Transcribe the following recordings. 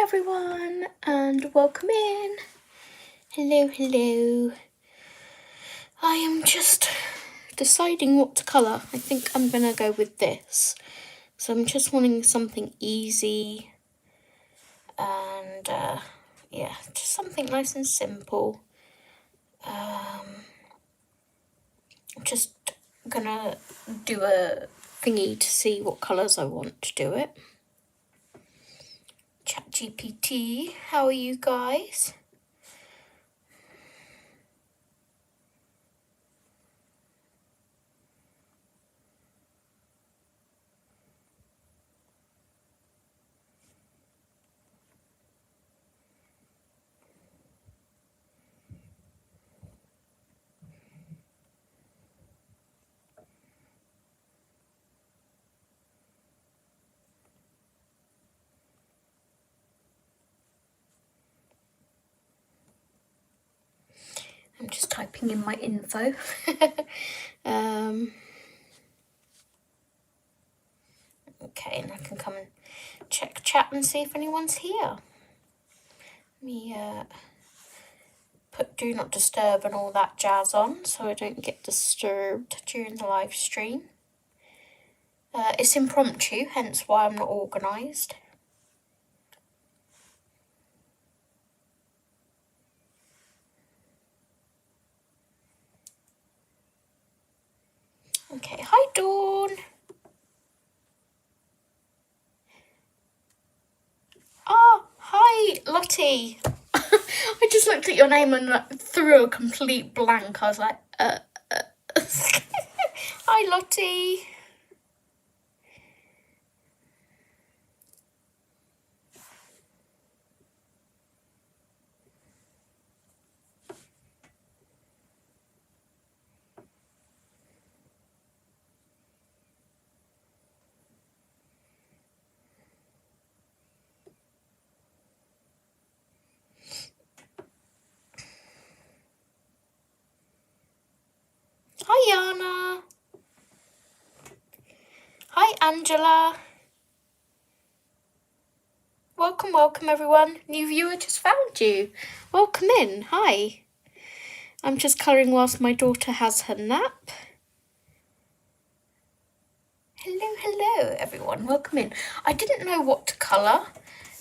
everyone, and welcome in. Hello, hello. I am just deciding what to colour. I think I'm going to go with this. So I'm just wanting something easy and yeah, just something nice and simple. I'm just going to do a thingy to see what colours I want to do it. ChatGPT, how are you guys? I'm just typing in my info. Okay, and I can come and check chat and see if anyone's here. Let me put do not disturb and all that jazz on so I don't get disturbed during the live stream. It's impromptu, hence why I'm not organised. Okay, hi Dawn. Ah, hi Lottie. I just looked at your name and threw a complete blank. I was like, Hi Lottie. Hi Yana. Hi Angela. Welcome, welcome everyone. New viewer just found you. Welcome in. Hi. I'm just colouring whilst my daughter has her nap. Hello, hello everyone. Welcome in. I didn't know what to colour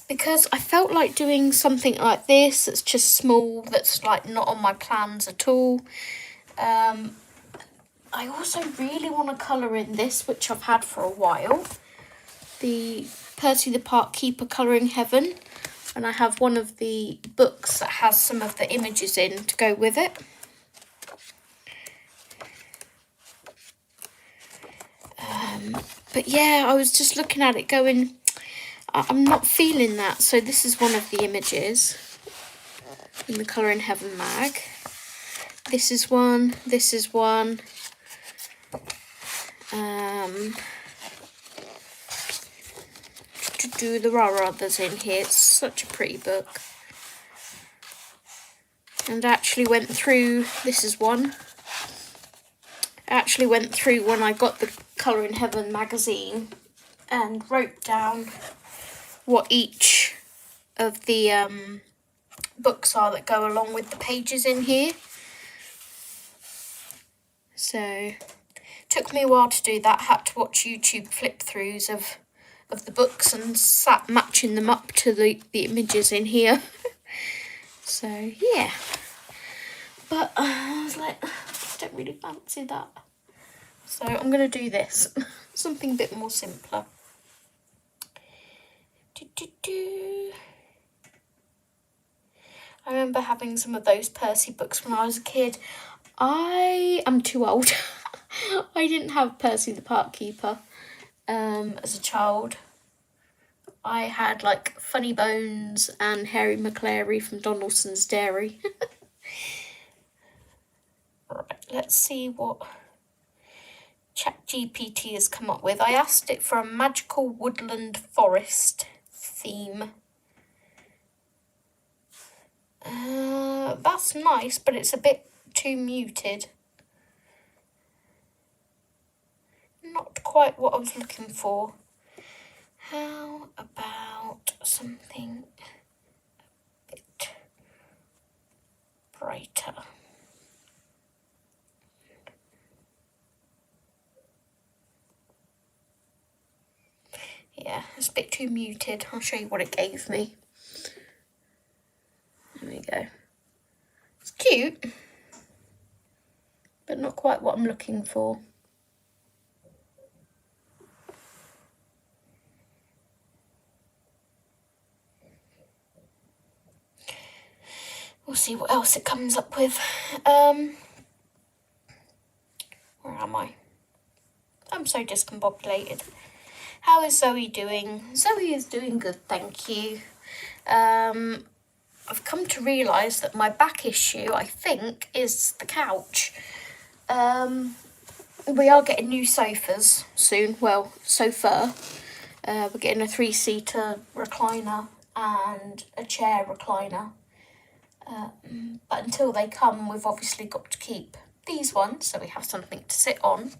because I felt like doing something like this that's just small, that's like not on my plans at all. I also really want to colour in this, which I've had for a while. The Percy the Park Keeper Colouring Heaven. And I have one of the books that has some of the images in to go with it. But yeah, I was just looking at it going, I'm not feeling that. So this is one of the images in the Colouring Heaven mag. This is one, this is one. There are others in here. It's such a pretty book. And I actually went through, this is one. I actually went through when I got the Colouring Heaven magazine and wrote down what each of the books are that go along with the pages in here. So it took me a while to do that. Had to watch YouTube flip throughs of the books and sat matching them up to the images in here. So yeah, but I was like, I don't really fancy that, so I'm gonna do this. Something a bit more simpler. I remember having some of those Percy books when I was a kid. I am too old. I didn't have Percy the Park Keeper as a child. I had like Funny Bones and Harry McClary from Donaldson's Dairy. Right, let's see what ChatGPT has come up with. I asked it for a magical woodland forest theme. That's nice, but it's a bit too muted. Not quite what I was looking for. How about something brighter. Yeah, it's a bit too muted. I'll show you what it gave me. There we go. It's cute, but not quite what I'm looking for. We'll see what else it comes up with. Where am I? I'm so discombobulated. How is Zoe doing? Zoe is doing good, thank you. I've come to realise that my back issue, I think, is the couch. We are getting new sofas soon. Well, sofa. We're getting a 3-seater recliner and a chair recliner. But until they come, we've obviously got to keep these ones, so we have something to sit on.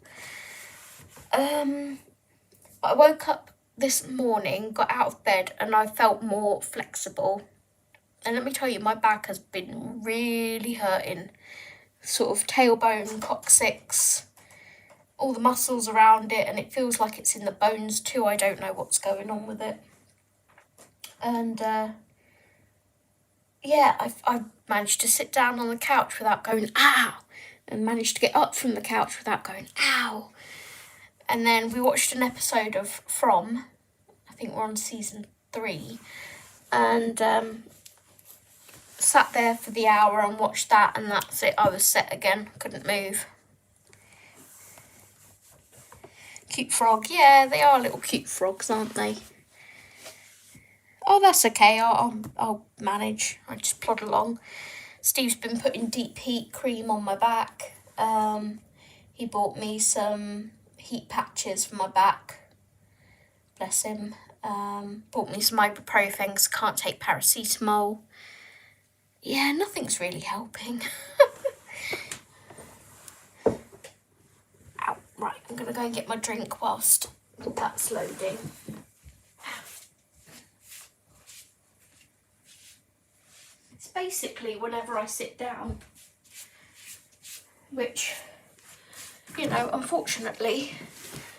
But I woke up this morning, got out of bed, and I felt more flexible. And let me tell you, my back has been really hurting. Sort of tailbone, coccyx, all the muscles around it, and it feels like it's in the bones too. I don't know what's going on with it. And yeah, I've managed to sit down on the couch without going, ow, and managed to get up from the couch without going, ow. And then we watched an episode of From, I think we're on season 3, and sat there for the hour and watched that, and that's it. I was set again, couldn't move. Cute frog, yeah, they are little cute frogs, aren't they? Oh, that's okay, I'll manage. I just plod along. Steve's been putting deep heat cream on my back. He bought me some heat patches for my back. Bless him. Bought me some ibuprofen because I can't take paracetamol. Yeah, nothing's really helping. Ow, right, I'm going to go and get my drink whilst that's loading. It's basically whenever I sit down, which, you know, unfortunately,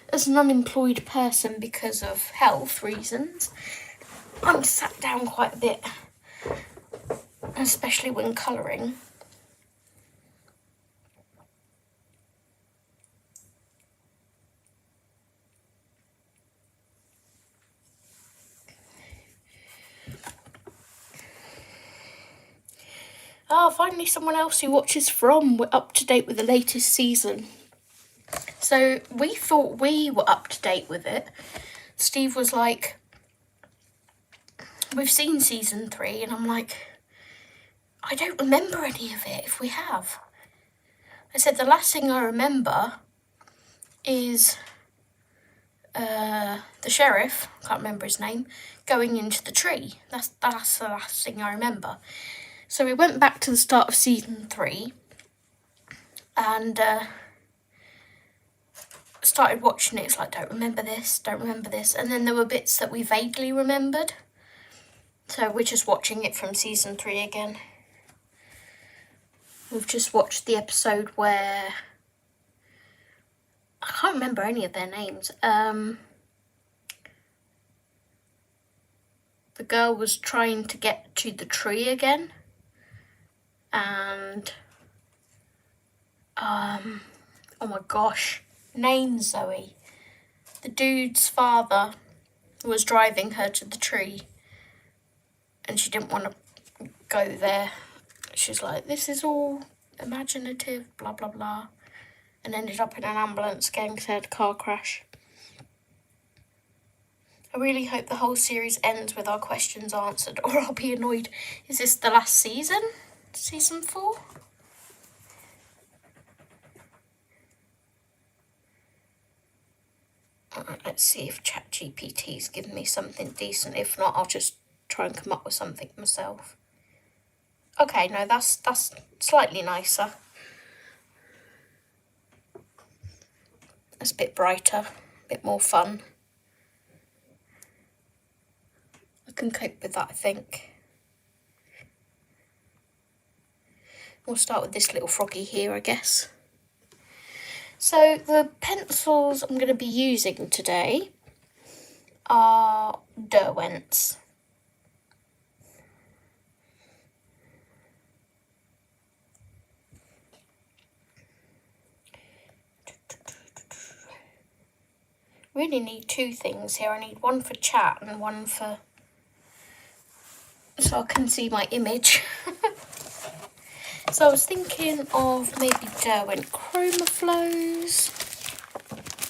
as an unemployed person because of health reasons, I'm sat down quite a bit, especially when colouring. Oh, finally someone else who watches From. We're up to date with the latest season. So we thought we were up to date with it. Steve was like, we've seen season 3, and I'm like, I don't remember any of it if we have. I said the last thing I remember is the sheriff, can't remember his name, going into the tree. That's the last thing I remember. So we went back to the start of season 3 and started watching it. It's like, don't remember this. And then there were bits that we vaguely remembered. So we're just watching it from season 3 again. We've just watched the episode where, I can't remember any of their names. The girl was trying to get to the tree again. And, oh my gosh, name Zoe. The dude's father was driving her to the tree and she didn't want to go there. She's like, this is all imaginative, blah, blah, blah. And ended up in an ambulance again because they had a car crash. I really hope the whole series ends with our questions answered or I'll be annoyed. Is this the last season? Season 4? Let's see if ChatGPT's given me something decent. If not, I'll just try and come up with something myself. Okay, no, that's slightly nicer. It's a bit brighter, a bit more fun. I can cope with that, I think. We'll start with this little froggy here, I guess. So the pencils I'm going to be using today are Derwent's. Really need two things here. I need one for chat and one for so I can see my image. So I was thinking of maybe Derwent Chroma Flows.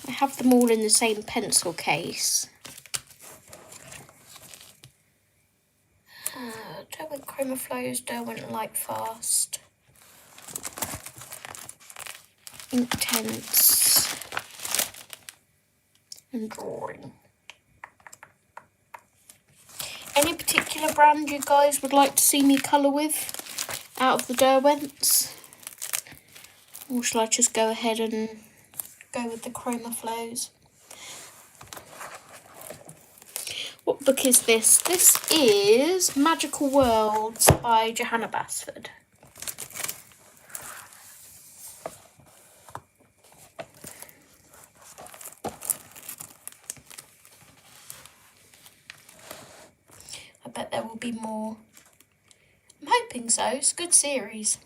I have them all in the same pencil case. Derwent Chroma Flows, Derwent Lightfast, Inktense, and Drawing. Any particular brand you guys would like to see me colour with out of the Derwents? Or shall I just go ahead and go with the Chroma Flows? What book is this? This is Magical Worlds by Johanna Basford. I bet there will be more. I'm hoping so. It's a good series.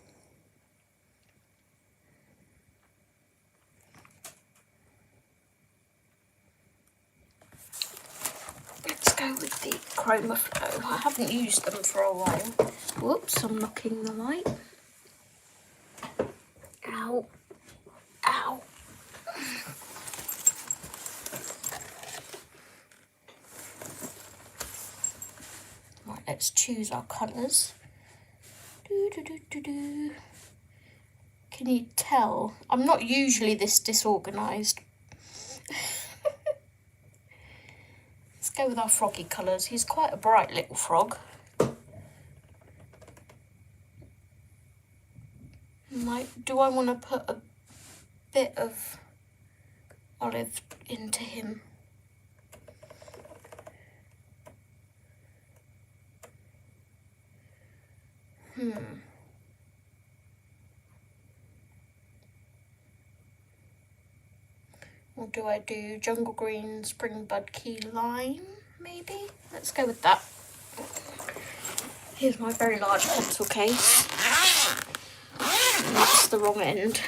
Let's go with the Chroma Flow. I haven't used them for a while. Whoops, I'm knocking the light. Ow. Ow. Right, let's choose our colours. Can you tell? I'm not usually this disorganised. Let's go with our froggy colours. He's quite a bright little frog. Do I want to put a bit of olive into him? Or do I do Jungle Green, Spring Bud, Key Lime, maybe? Let's go with that. Here's my very large pencil case. And that's the wrong end.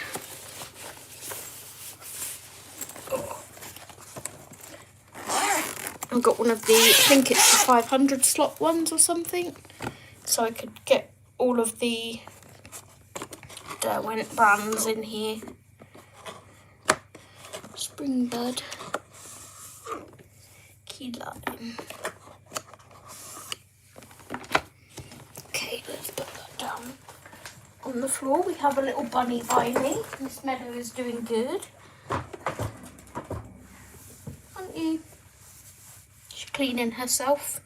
I've got one of the, I think it's the 500 slot ones or something. So I could get all of the Derwent brands in here. Spring Bud, Key Lime. Okay, let's put that down. On the floor we have a little bunny by me. Miss Meadow is doing good. Aren't you? She's cleaning herself.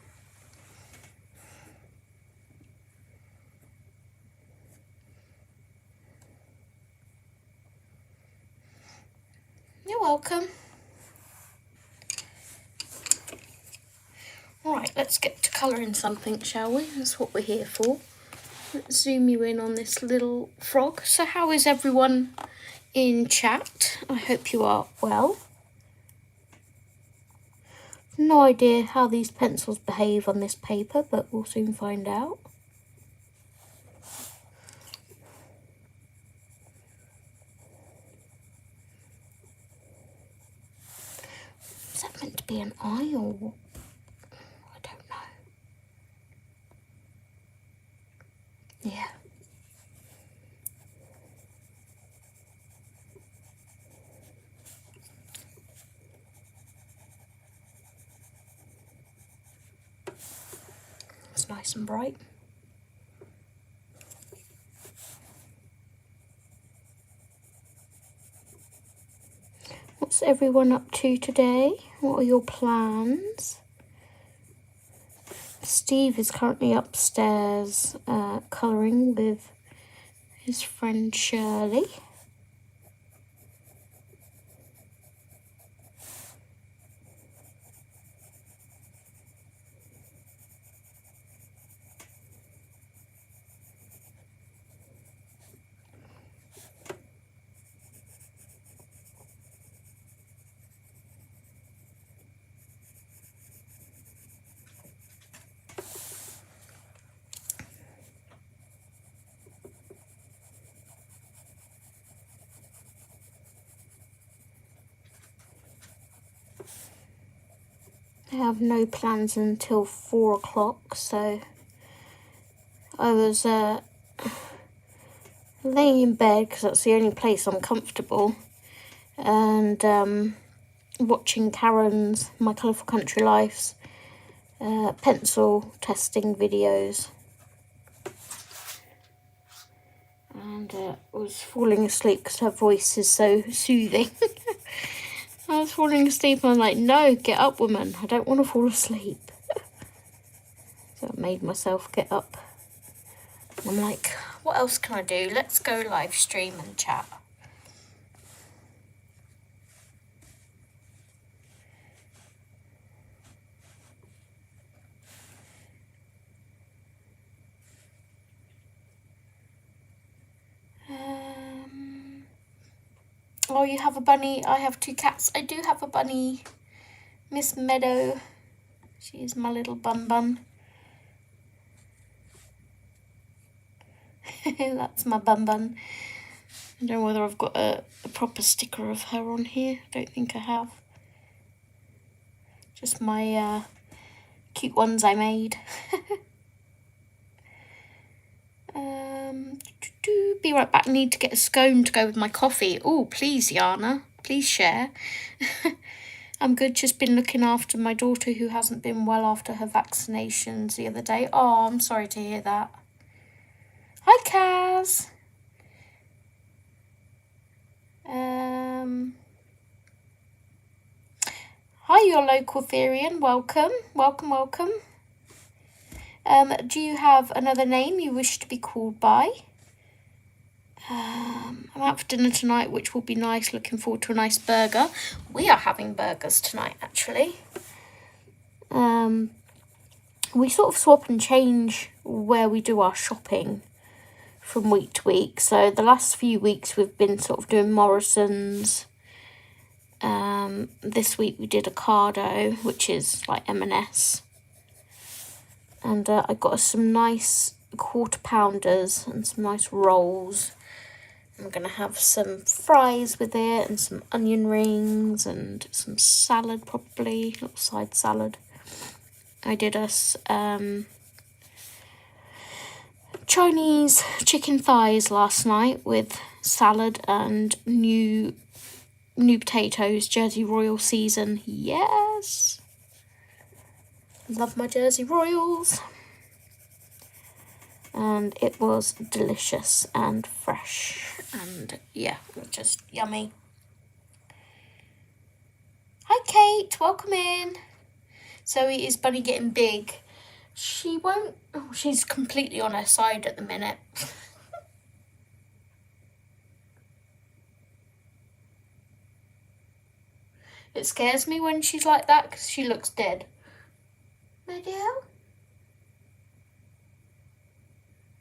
You're welcome. Alright, let's get to colouring something, shall we? That's what we're here for. Let's zoom you in on this little frog. So how is everyone in chat? I hope you are well. No idea how these pencils behave on this paper, but we'll soon find out. Is that meant to be an eye or what? I don't know. Yeah. It's nice and bright. What's everyone up to today? What are your plans? Steve is currently upstairs colouring with his friend Shirley. have no plans until 4 o'clock, so I was laying in bed because that's the only place I'm comfortable, and watching Karen's My Colourful Country Life's pencil testing videos, and was falling asleep because her voice is so soothing. I was falling asleep and I'm like, no, get up, woman, I don't want to fall asleep. So I made myself get up. I'm like, what else can I do? Let's go live stream and chat. Oh, you have a bunny. I have 2 cats. I do have a bunny. Miss Meadow. She is my little bun. That's my bun. I don't know whether I've got a proper sticker of her on here. I don't think I have. Just my cute ones I made. Be right back. I need to get a scone to go with my coffee. Oh, please, Yana. Please share. I'm good. Just been looking after my daughter who hasn't been well after her vaccinations the other day. Oh, I'm sorry to hear that. Hi, Kaz. Hi, your local Therian. Welcome. Welcome. Do you have another name you wish to be called by? I'm out for dinner tonight, which will be nice. Looking forward to a nice burger. We are having burgers tonight, actually. We sort of swap and change where we do our shopping from week to week. So the last few weeks we've been sort of doing Morrison's. This week we did Ocado, which is like M&S. And I got us some nice quarter pounders and some nice rolls. I'm going to have some fries with it and some onion rings and some salad, probably, little side salad. I did us Chinese chicken thighs last night with salad and new potatoes, Jersey Royal season. Yes! Love my Jersey Royals. And it was delicious and fresh, and yeah, it was just yummy. Hi Kate, welcome in. Zoe, is Bunny getting big? She won't, she's completely on her side at the minute. It scares me when she's like that because she looks dead. Meadow?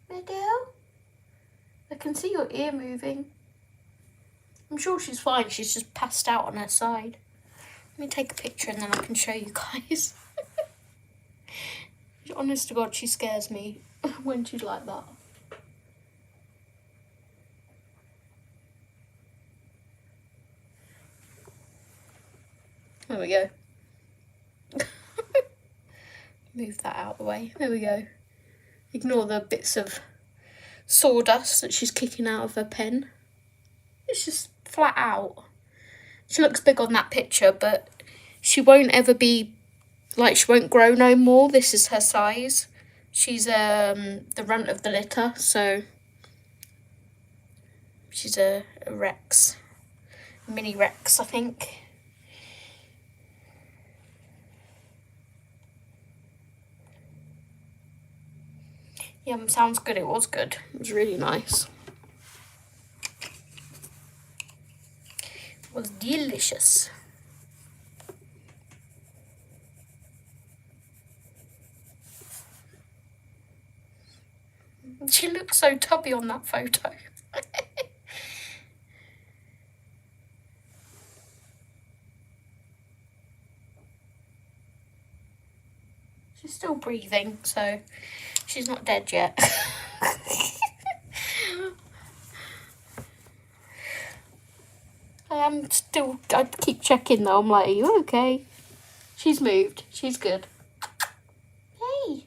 Meadow? I can see your ear moving. I'm sure she's fine. She's just passed out on her side. Let me take a picture and then I can show you guys. Honest to God, she scares me when she's like that. There we go. Move that out of the way. There we go. Ignore the bits of sawdust that she's kicking out of her pen. It's just flat out. She looks big on that picture, but she won't ever be, like, she won't grow no more. This is her size. She's the runt of the litter, so she's a Rex. Mini Rex, I think. Yum, sounds good. It was good. It was really nice. It was delicious. She looks so tubby on that photo. She's still breathing, so she's not dead yet. I keep checking though. I'm like, are you okay? She's moved. She's good. Hey.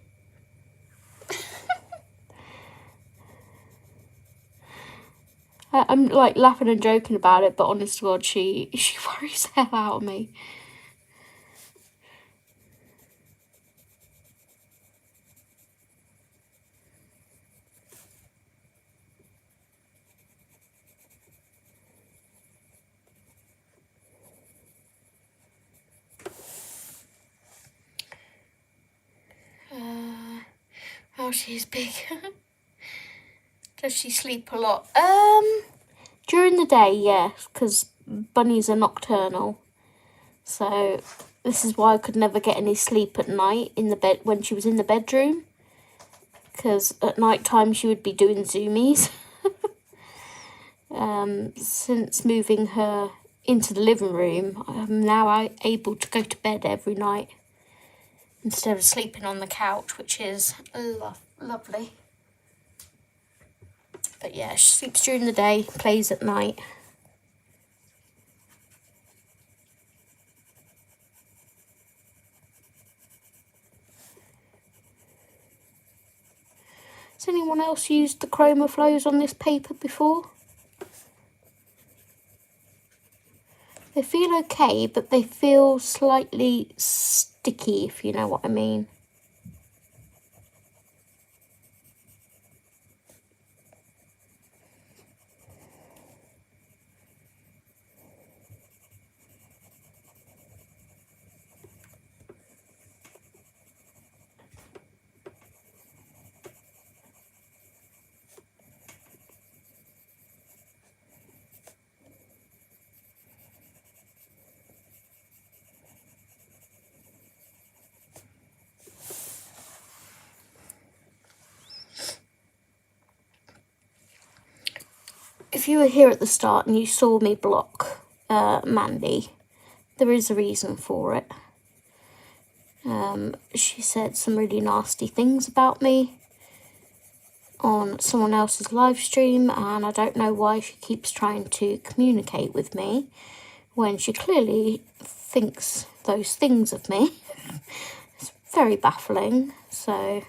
I'm like laughing and joking about it, but honest to God, she worries the hell out of me. Oh, she's big. Does she sleep a lot? During the day, yes, because bunnies are nocturnal. So this is why I could never get any sleep at night in the bed when she was in the bedroom. Because at night time she would be doing zoomies. Since moving her into the living room, I'm now able to go to bed every night instead of sleeping on the couch, which is lovely. But yeah, she sleeps during the day, plays at night. Has anyone else used the chroma flows on this paper before? They feel okay, but they feel slightly sticky, if you know what I mean. If you were here at the start and you saw me block Mandy, there is a reason for it. She said some really nasty things about me on someone else's live stream, and I don't know why she keeps trying to communicate with me when she clearly thinks those things of me. It's very baffling. So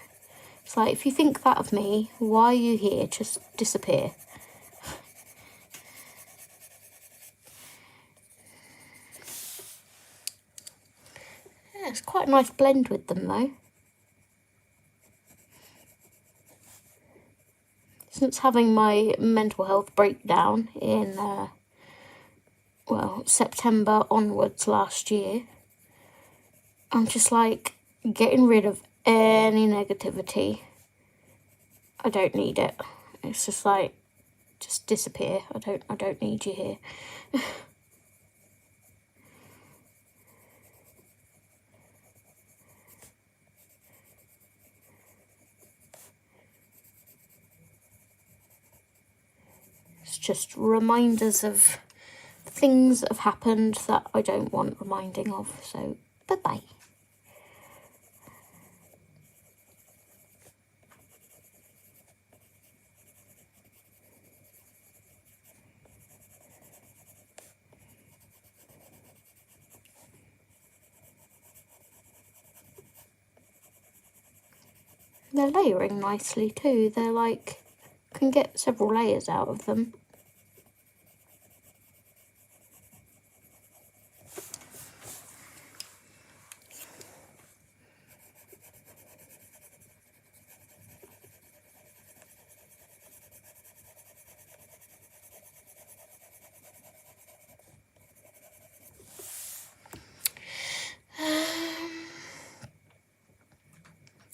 it's like, if you think that of me, why are you here? Just disappear. Yeah, it's quite a nice blend with them though. Since having my mental health breakdown in, well, September onwards last year, I'm just like getting rid of any negativity. I don't need it. It's just like, just disappear. I don't need you here. It's just reminders of things that have happened that I don't want reminding of. So, bye-bye. They're layering nicely too. They're like, can get several layers out of them.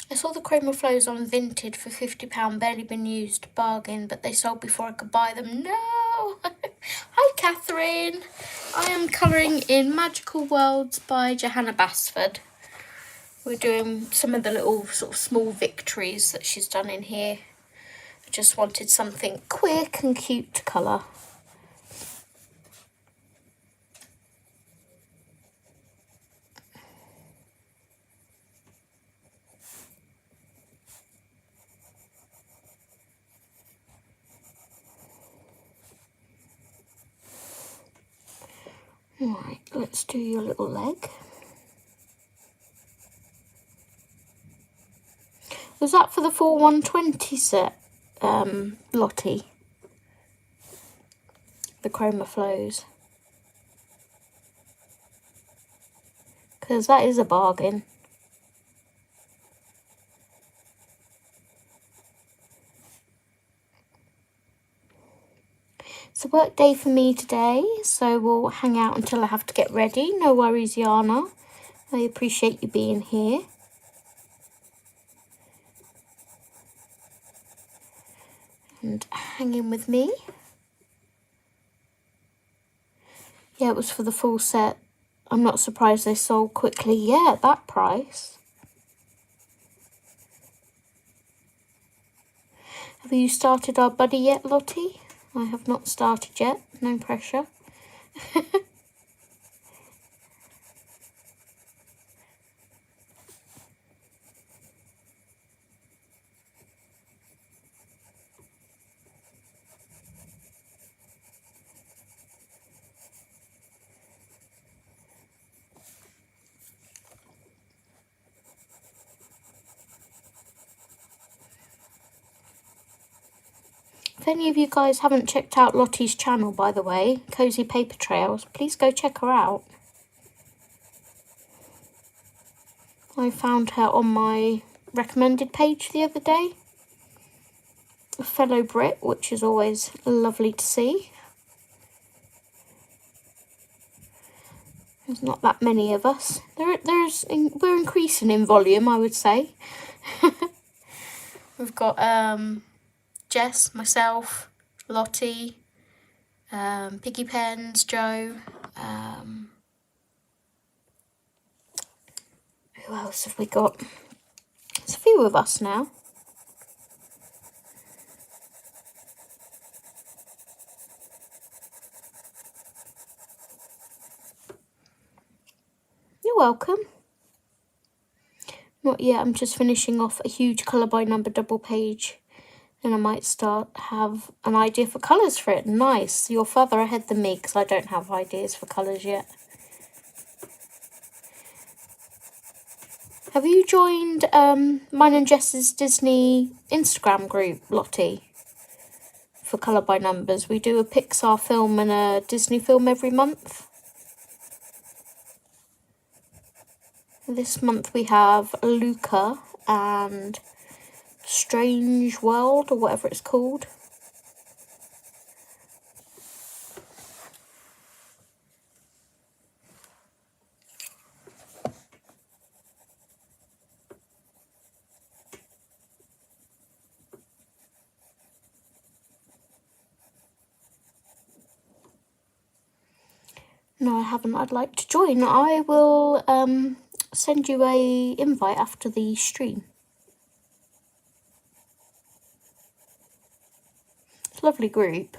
I saw the chroma flows on Vinted for £50, barely been used, bargain, but they sold before I could buy them. No! Hi Catherine! I am colouring in Magical Worlds by Johanna Basford. We're doing some of the little sort of small victories that she's done in here. I just wanted something quick and cute to colour. Right, let's do your little leg. Was that for the full 120 set, Lottie? The Chroma Flows. Because that is a bargain. It's a work day for me today, so we'll hang out until I have to get ready. No worries, Yana. I appreciate you being here. And hanging with me. Yeah, it was for the full set. I'm not surprised they sold quickly. Yeah, at that price. Have you started our buddy yet, Lottie? I have not started yet. No pressure. If any of you guys haven't checked out Lottie's channel, by the way, Cozy Paper Trails, please go check her out. I found her on my recommended page the other day. A fellow Brit, which is always lovely to see. There's not that many of us. We're increasing in volume, I would say. We've got Jess, myself, Lottie, Piggy Pens, Joe. Who else have we got? There's a few of us now. You're welcome. Not yet, I'm just finishing off a huge colour by number double page. And I might have an idea for colours for it. Nice. You're further ahead than me because I don't have ideas for colours yet. Have you joined mine and Jess's Disney Instagram group, Lottie? For Colour by Numbers. We do a Pixar film and a Disney film every month. This month we have Luca and Strange World, or whatever it's called. No, I haven't. I'd like to join. I will send you a invite after the stream. It's a lovely group.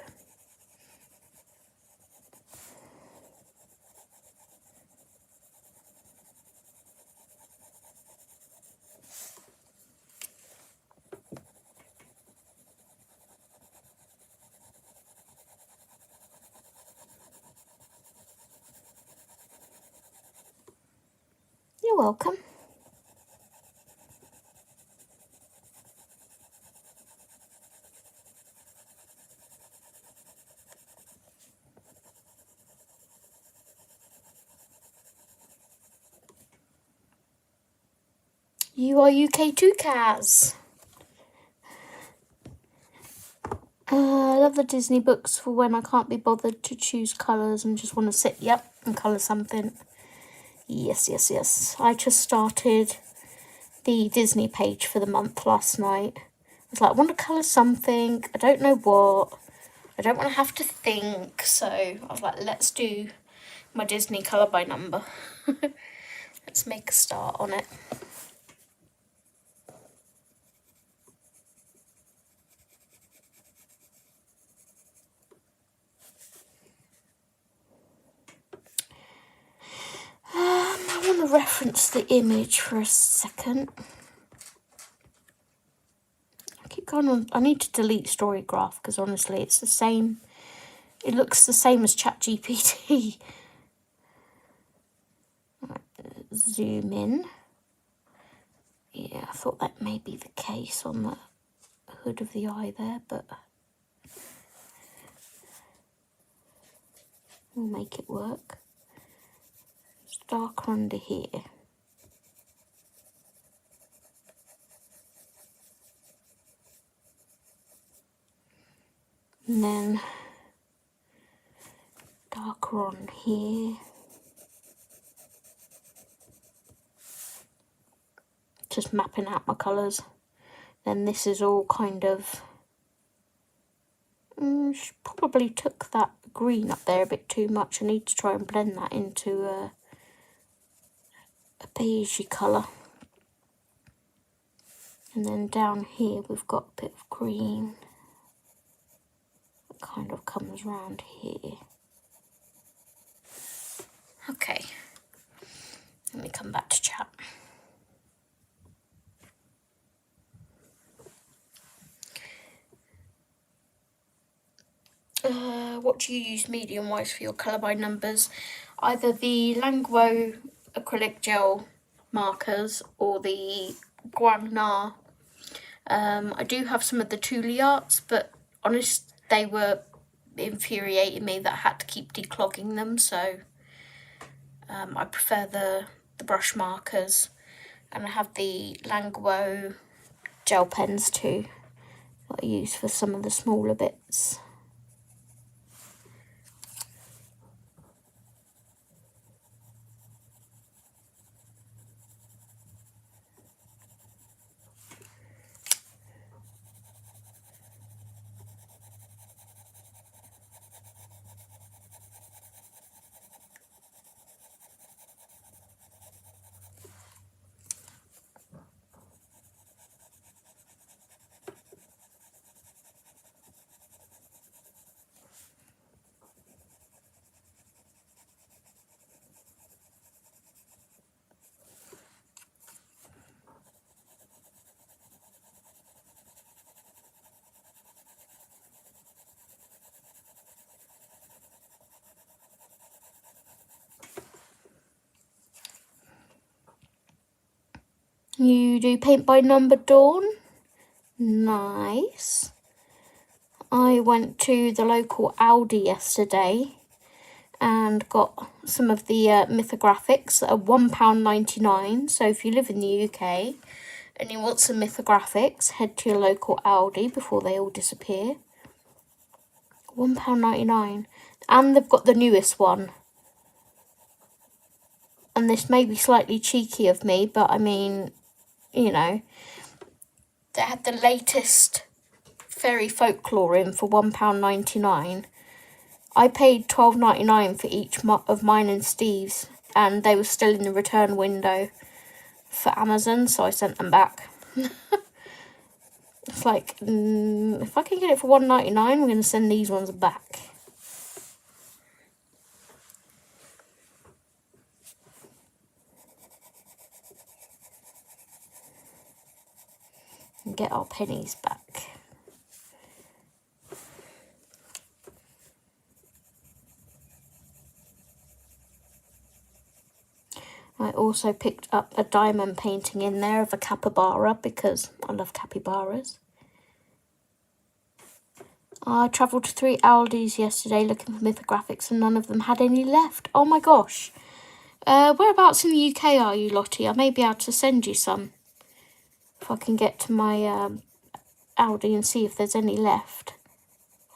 You're welcome. You are UK too, Kaz. I love the Disney books for when I can't be bothered to choose colours and just want to sit, and colour something. Yes, yes, yes. I just started the Disney page for the month last night. I was like, I want to colour something. I don't know what. I don't want to have to think. So I was like, let's do my Disney colour by number. Let's make a start on it. I want to reference the image for a second. I keep going on. I need to delete Storygraph because honestly, it's the same. It looks the same as ChatGPT. Right, zoom in. Yeah. I thought that may be the case on the hood of the eye there, but we'll make it work. It's darker under here. And then darker on here. Just mapping out my colours. Then this is all kind of... probably took that green up there a bit too much. I need to try and blend that into a beigey colour. And then down here we've got a bit of green. It kind of comes round here. Okay, let me come back to chat. What do you use medium-wise for your colour by numbers? Either the Languo acrylic gel markers or the Guangna. I do have some of the Thule arts, but honest, they were infuriating me that I had to keep declogging them, so I prefer the brush markers. And I have the Languo gel pens too, that I use for some of the smaller bits. You do paint by number, Dawn? Nice. I went to the local Aldi yesterday and got some of the mythographics that are £1.99. So if you live in the UK and you want some mythographics, head to your local Aldi before they all disappear. £1.99. And they've got the newest one. And this may be slightly cheeky of me, but I mean, you know, they had the latest fairy folklore in for £1.99. I paid £12.99 for each of mine and Steve's, and they were still in the return window for Amazon, so I sent them back. It's like, if I can get it for £1.99, I'm going to send these ones back. And get our pennies back. I also picked up a diamond painting in there of a capybara because I love capybaras. I travelled to 3 Aldis yesterday looking for mythographics and none of them had any left. Oh my gosh. Whereabouts in the UK are you, Lottie? I may be able to send you some. If I can get to my Aldi and see if there's any left.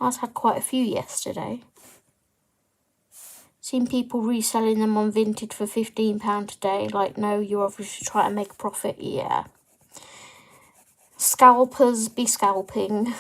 I had quite a few yesterday. Seen people reselling them on Vinted for £15 a day. Like, no, you're obviously trying to make a profit. Yeah. Scalpers be scalping.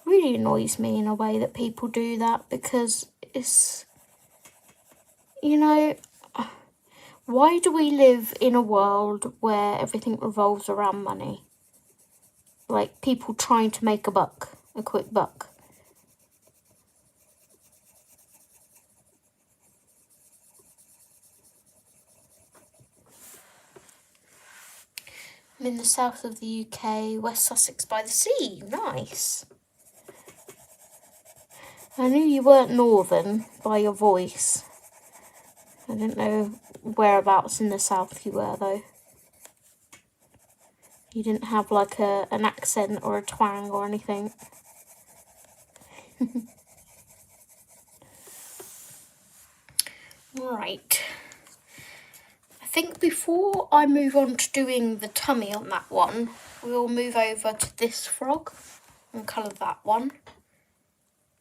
Really annoys me in a way that people do that, because it's, you know, Why do we live in a world where everything revolves around money? Like people trying to make a buck, a quick buck. I'm in the south of the UK, West Sussex by the sea. Nice. I knew you weren't northern by your voice. I didn't know whereabouts in the south you were though. You didn't have like an accent or a twang or anything. Right. I think before I move on to doing the tummy on that one, we'll move over to this frog and colour that one.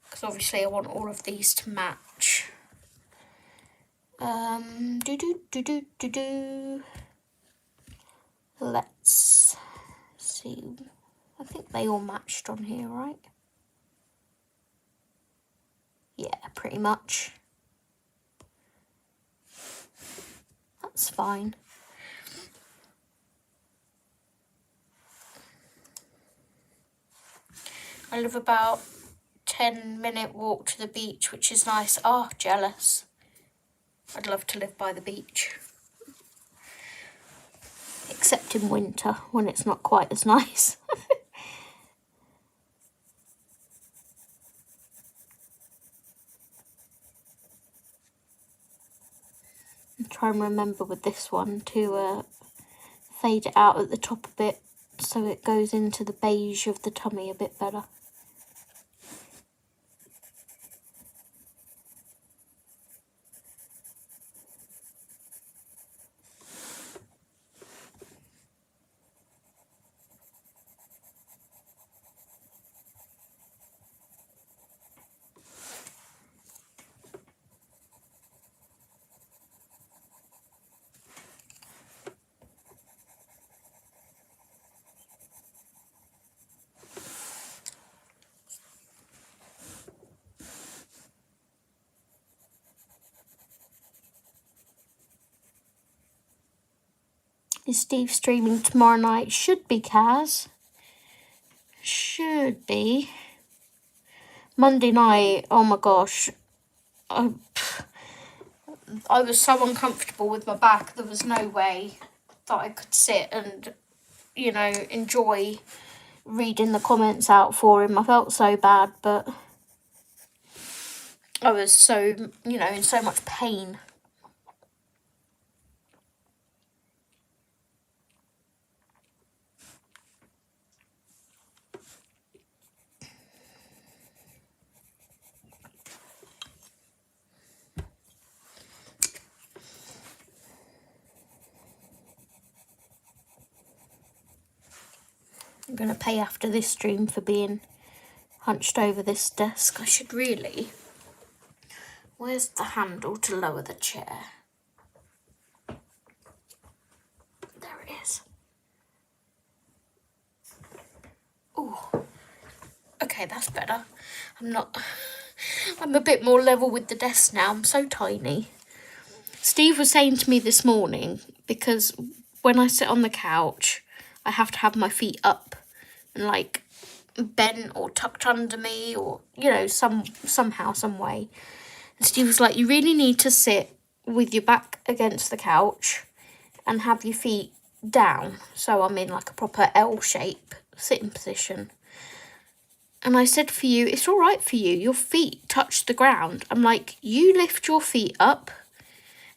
Because obviously I want all of these to match. Let's see. I think they all matched on here, right? Yeah, pretty much. That's fine. I live about 10-minute walk to the beach, which is nice. Oh, jealous. I'd love to live by the beach. Except in winter, when it's not quite as nice. And try and remember with this one to fade it out at the top a bit so it goes into the beige of the tummy a bit better. Is Steve streaming tomorrow night? Should be, Kaz. Should be. Monday night, oh my gosh. I was so uncomfortable with my back. There was no way that I could sit and, you know, enjoy reading the comments out for him. I felt so bad, but I was so, you know, in so much pain. I'm going to pay after this stream for being hunched over this desk. I should really... Where's the handle to lower the chair? There it is. Oh, okay, that's better. I'm a bit more level with the desk now. I'm so tiny. Steve was saying to me this morning, because when I sit on the couch, I have to have my feet up and like bent or tucked under me, or, you know, somehow, some way. And Steve was like, you really need to sit with your back against the couch and have your feet down. So I'm in like a proper L shape sitting position. And I said, for you, it's all right for you. Your feet touch the ground. I'm like, you lift your feet up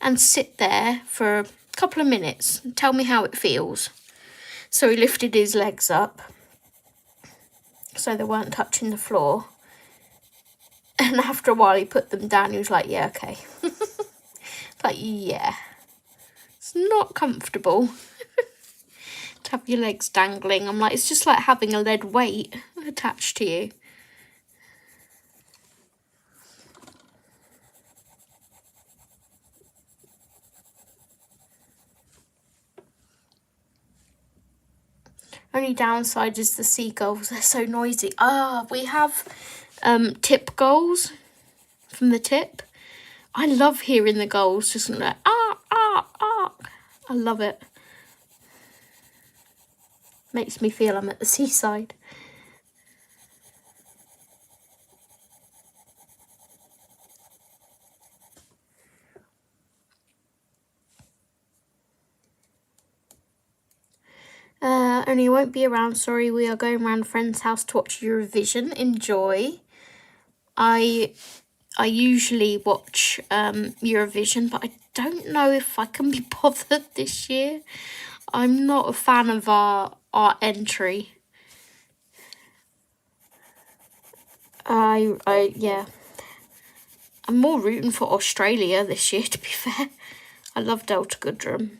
and sit there for a couple of minutes and tell me how it feels. So he lifted his legs up so they weren't touching the floor. And after a while he put them down. He was like, yeah, okay. Like, yeah. It's not comfortable to have your legs dangling. I'm like, it's just like having a lead weight attached to you. Only downside is the seagulls. They're so noisy. We have tip gulls from the tip. I love hearing the gulls just like, I love it. Makes me feel I'm at the seaside. Only won't be around, sorry. We are going round a friend's house to watch Eurovision. Enjoy. I usually watch Eurovision, but I don't know if I can be bothered this year. I'm not a fan of our entry. Yeah. I'm more rooting for Australia this year, to be fair. I love Delta Goodrem.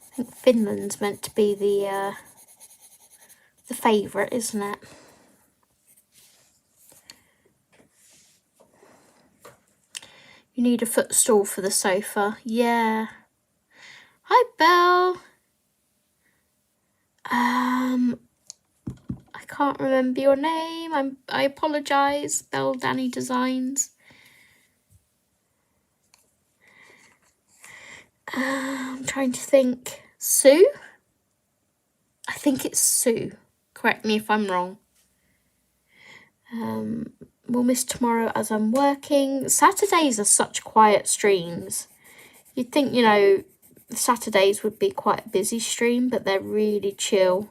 I think Finland's meant to be the favourite, isn't it? You need a footstool for the sofa. Yeah. Hi, Belle. I can't remember your name. I apologise. Belle Danny Designs. I'm trying to think. Sue? I think it's Sue. Correct me if I'm wrong. We'll miss tomorrow as I'm working. Saturdays are such quiet streams. You'd think, you know, Saturdays would be quite a busy stream, but they're really chill.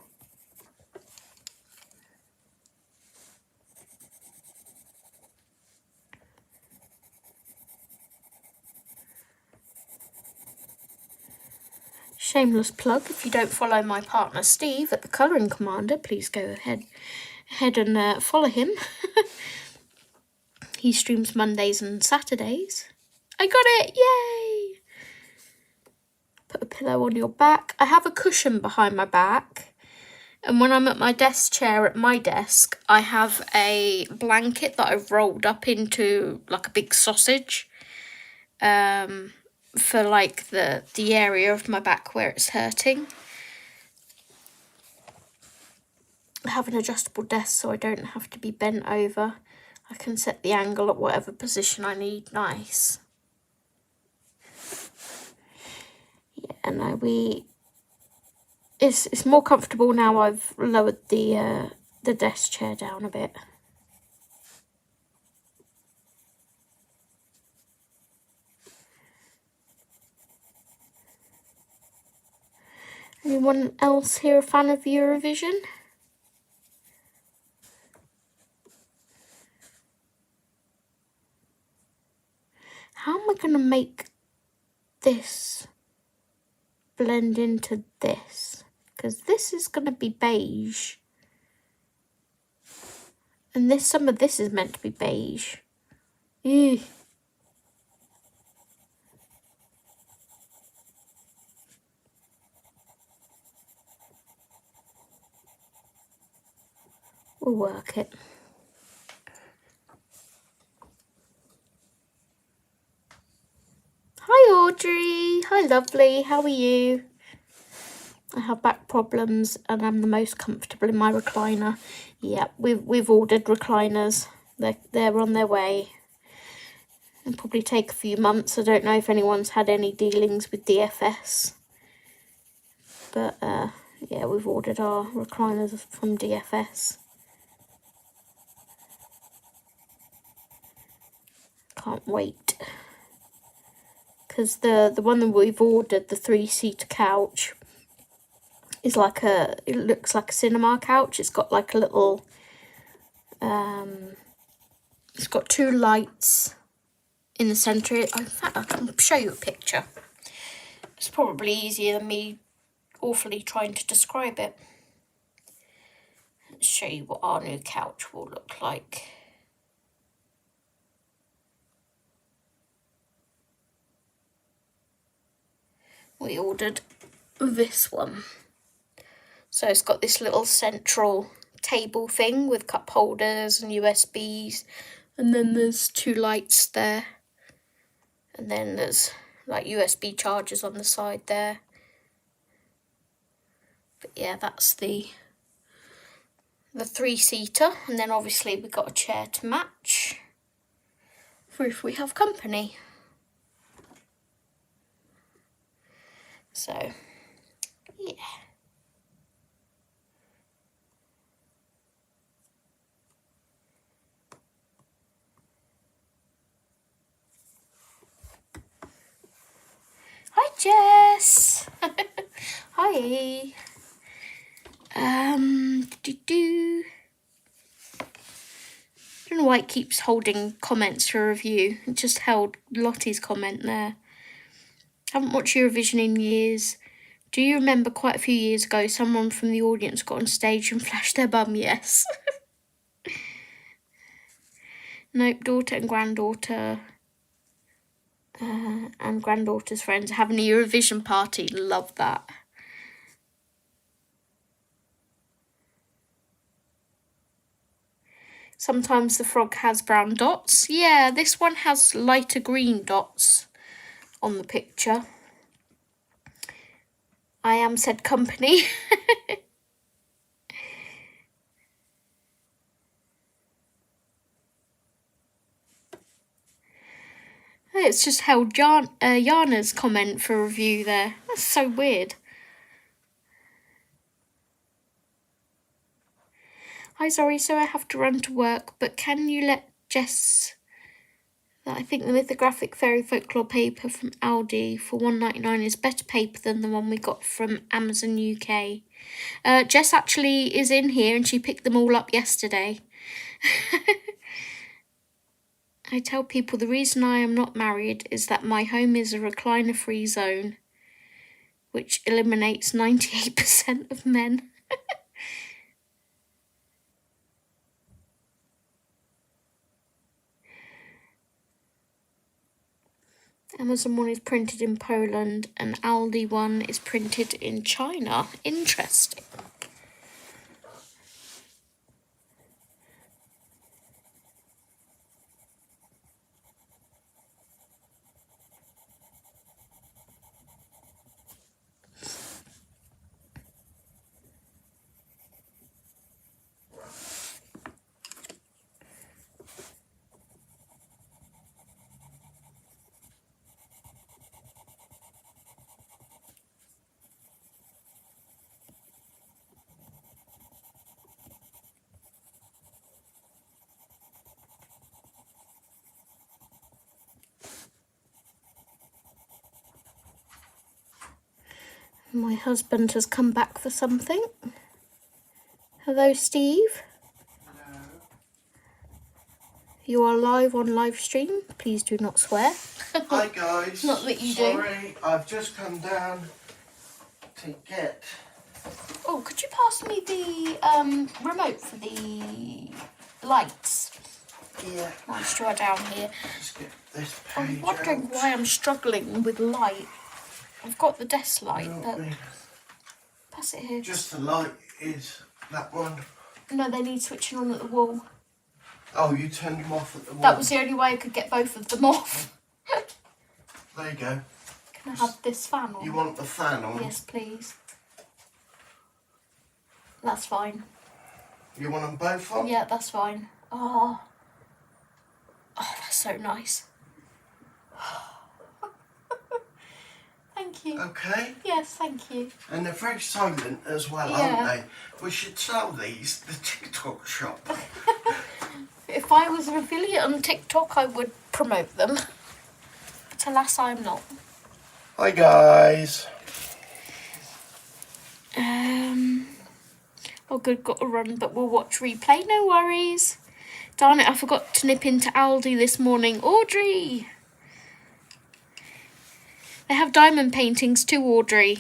Shameless plug, if you don't follow my partner Steve at the Colouring Commander, please go ahead and follow him. He streams Mondays and Saturdays. I got it! Yay! Put a pillow on your back. I have a cushion behind my back. And when I'm at my desk chair at my desk, I have a blanket that I've rolled up into like a big sausage. For like the area of my back where it's hurting. I have an adjustable desk so I don't have to be bent over. I can set the angle at whatever position I need. Nice. Yeah, and it's more comfortable now I've lowered the desk chair down a bit. Anyone else here a fan of Eurovision? How am I going to make this blend into this? Because this is going to be beige. And some of this is meant to be beige. Ew. We'll work it. Hi Audrey, hi lovely, how are you? I have back problems and I'm the most comfortable in my recliner. Yeah, we've ordered recliners. They're on their way. It'll probably take a few months. I don't know if anyone's had any dealings with DFS. But yeah, we've ordered our recliners from DFS. Can't wait. Because the one that we've ordered, the 3-seater couch, is like it looks like a cinema couch. It's got like a little, it's got 2 lights in the centre. In fact, I can show you a picture. It's probably easier than me awfully trying to describe it. Let's show you what our new couch will look like. We ordered this one. So it's got this little central table thing with cup holders and USBs. And then there's 2 lights there. And then there's like USB chargers on the side there. But yeah, that's the the 3-seater, and then obviously we got a chair to match for if we have company. So, yeah. Hi, Jess. Hi. I don't know why it keeps holding comments for review. It just held Lottie's comment there. Haven't watched Eurovision in years. Do you remember quite a few years ago someone from the audience got on stage and flashed their bum? Yes. Nope, daughter and granddaughter and granddaughter's friends are having a Eurovision party. Love that. Sometimes the frog has brown dots. Yeah, this one has lighter green dots on the picture. I am said company. It's just held Yana's comment for review there. That's so weird. Hi, sorry, so I have to run to work, but can you let Jess that I think the mythographic fairy folklore paper from Aldi for £1.99 is better paper than the one we got from Amazon UK. Jess actually is in here and she picked them all up yesterday. I tell people the reason I am not married is that my home is a recliner-free zone, which eliminates 98% of men. Amazon one is printed in Poland and Aldi one is printed in China. Interesting. My husband has come back for something. Hello, Steve. Hello. You are live on Livestream. Please do not swear. Hi guys. Not that you do. Sorry, I've just come down to get... Oh, could you pass me the remote for the lights? Yeah. Nice draw down here. Just get this page I'm wondering out. why I'm struggling with light. I've got the desk light, but pass it here. Just the light is that one. No, they need switching on at the wall. Oh, you turned them off at the wall. That was the only way I could get both of them off. There you go. Can I have this fan on? You want the fan on? Yes, please. That's fine. You want them both on? Yeah, that's fine. Oh, that's so nice. Thank you. Okay. Yes, thank you. And they're very silent as well, Yeah. aren't they? We should sell these, the TikTok shop. If I was an affiliate on TikTok, I would promote them. But alas, I'm not. Hi guys. Oh good, got to run, but we'll watch replay, no worries. Darn it, I forgot to nip into Aldi this morning. Audrey! They have diamond paintings too, Audrey.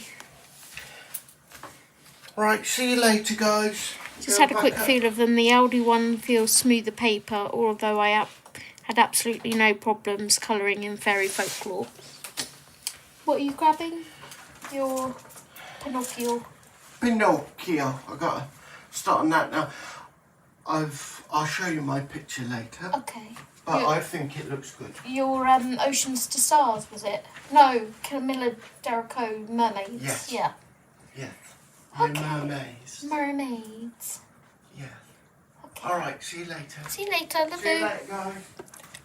Right, see you later guys. Just Go had a quick back up. feel of them. The Aldi one feels smoother paper, although I had absolutely no problems colouring in fairy folklore. What are you grabbing? Your Pinocchio. Pinocchio. I gotta start on that now. I'll show you my picture later. Okay. But I think it looks good. Your Oceans to Stars, was it? No, Camilla Derico Mermaids. Yes. Yeah. Yes. My Okay. mermaids. Mermaids. Yes. Alright, see you later. See you later. Love See you you. later, guys.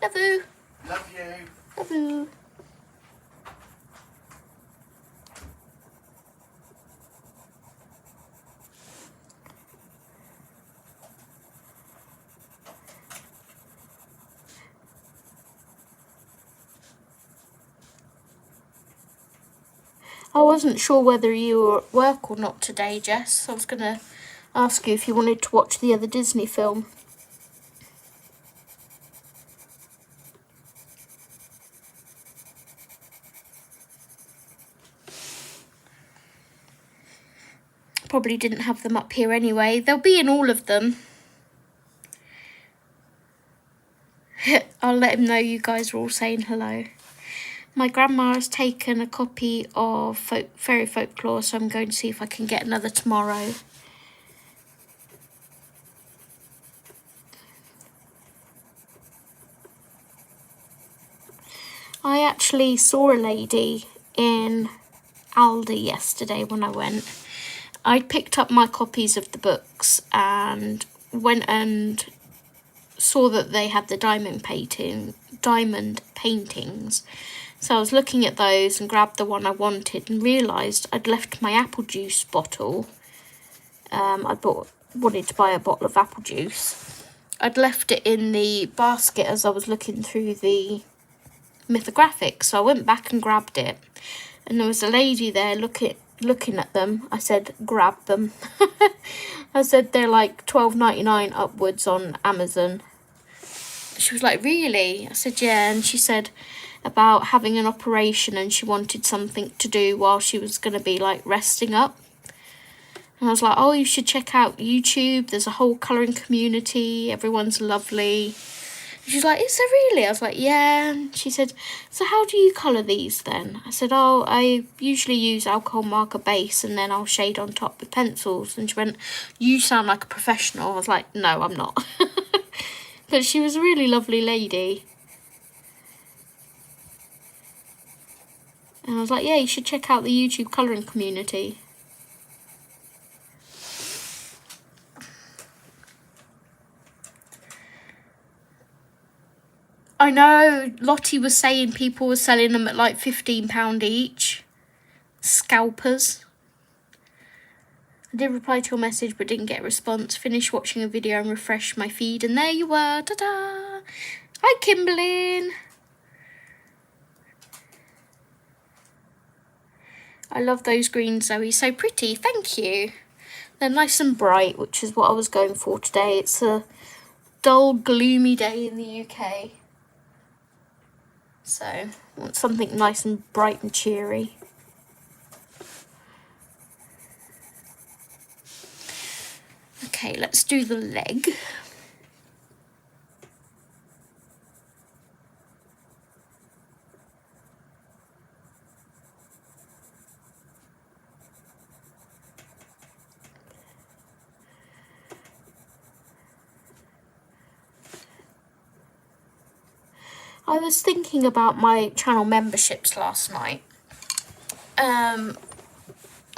Love you. Love you. Love you. I wasn't sure whether you were at work or not today, Jess. I was going to ask you if you wanted to watch the other Disney film. Probably didn't have them up here anyway. They'll be in all of them. I'll let him know you guys are all saying hello. My grandma has taken a copy of Fairy Folklore, so I'm going to see if I can get another tomorrow. I actually saw a lady in Aldi yesterday when I went. I picked up my copies of the books and went and saw that they had the diamond paintings. So I was looking at those and grabbed the one I wanted and realised I'd left my apple juice bottle. Wanted to buy a bottle of apple juice. I'd left it in the basket as I was looking through the mythographics, so I went back and grabbed it. And there was a lady there looking at them. I said, grab them. I said they're like $12.99 upwards on Amazon. She was like, really? I said, yeah. And she said about having an operation and she wanted something to do while she was going to be like resting up. And I was like, oh, you should check out YouTube. There's a whole colouring community. Everyone's lovely. And she's like, is there really? I was like, yeah. And she said, so how do you colour these then? I said, oh, I usually use alcohol marker base and then I'll shade on top with pencils. And she went, you sound like a professional. I was like, no, I'm not. But she was a really lovely lady. And I was like, yeah, you should check out the YouTube colouring community. I know, Lottie was saying people were selling them at like £15 each. Scalpers. I did reply to your message but didn't get a response. Finished watching a video and refreshed my feed and there you were. Ta-da! Hi, Kimberlyn. I love those greens, Zoe. So pretty. Thank you. They're nice and bright, which is what I was going for today. It's a dull, gloomy day in the UK. So, I want something nice and bright and cheery. Okay, let's do the leg. I was thinking about my channel memberships last night.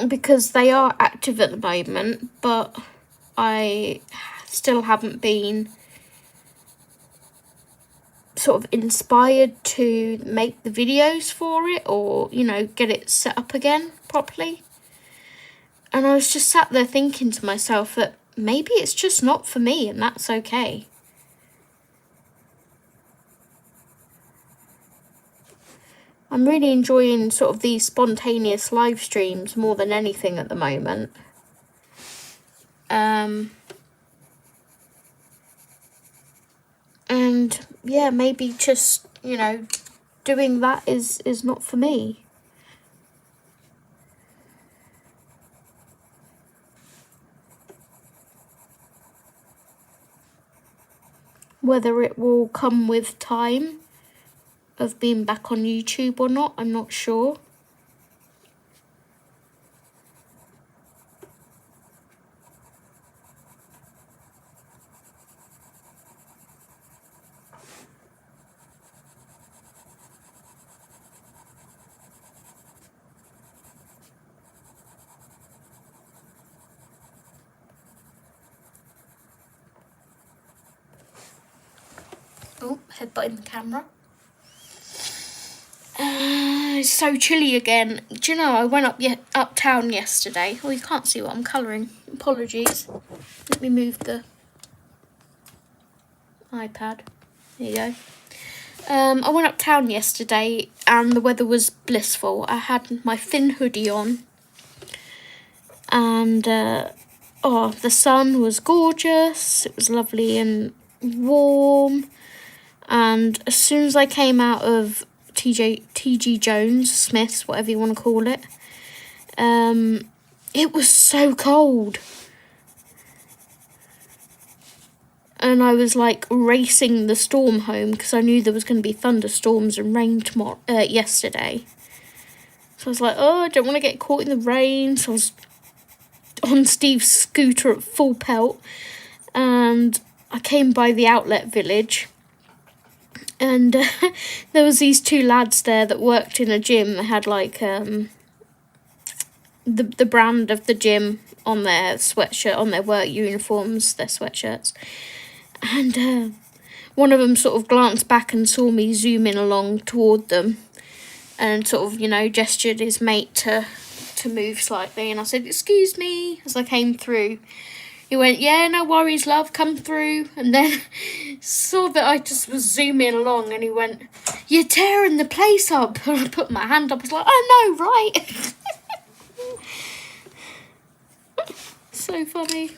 Because they are active at the moment, but I still haven't been sort of inspired to make the videos for it or, you know, get it set up again properly. And I was just sat there thinking to myself that maybe it's just not for me and that's okay. I'm really enjoying sort of these spontaneous live streams more than anything at the moment. And yeah, maybe just, you know, doing that is not for me. Whether it will come with time of being back on YouTube or not, I'm not sure. Oh, headbutting the camera. It's so chilly again. Do you know, I went uptown yesterday. Oh, you can't see what I'm colouring. Apologies. Let me move the iPad. There you go. I went uptown yesterday and the weather was blissful. I had my thin hoodie on. And, the sun was gorgeous. It was lovely and warm. And as soon as I came out of TG Jones, Smith's, whatever you want to call it, it was so cold. And I was like racing the storm home because I knew there was going to be thunderstorms and rain yesterday. So I was like, oh, I don't want to get caught in the rain. So I was on Steve's scooter at full pelt. And I came by the outlet village. And there was these two lads there that worked in a gym that had like the brand of the gym on their sweatshirt, on their work uniforms, their sweatshirts. And one of them sort of glanced back and saw me zooming along toward them and sort of, gestured his mate to move slightly. And I said, excuse me, as I came through. He went, yeah, no worries, love, come through. And then saw that I just was zooming along and he went, you're tearing the place up. And I put my hand up, I was like, I know, right? So funny.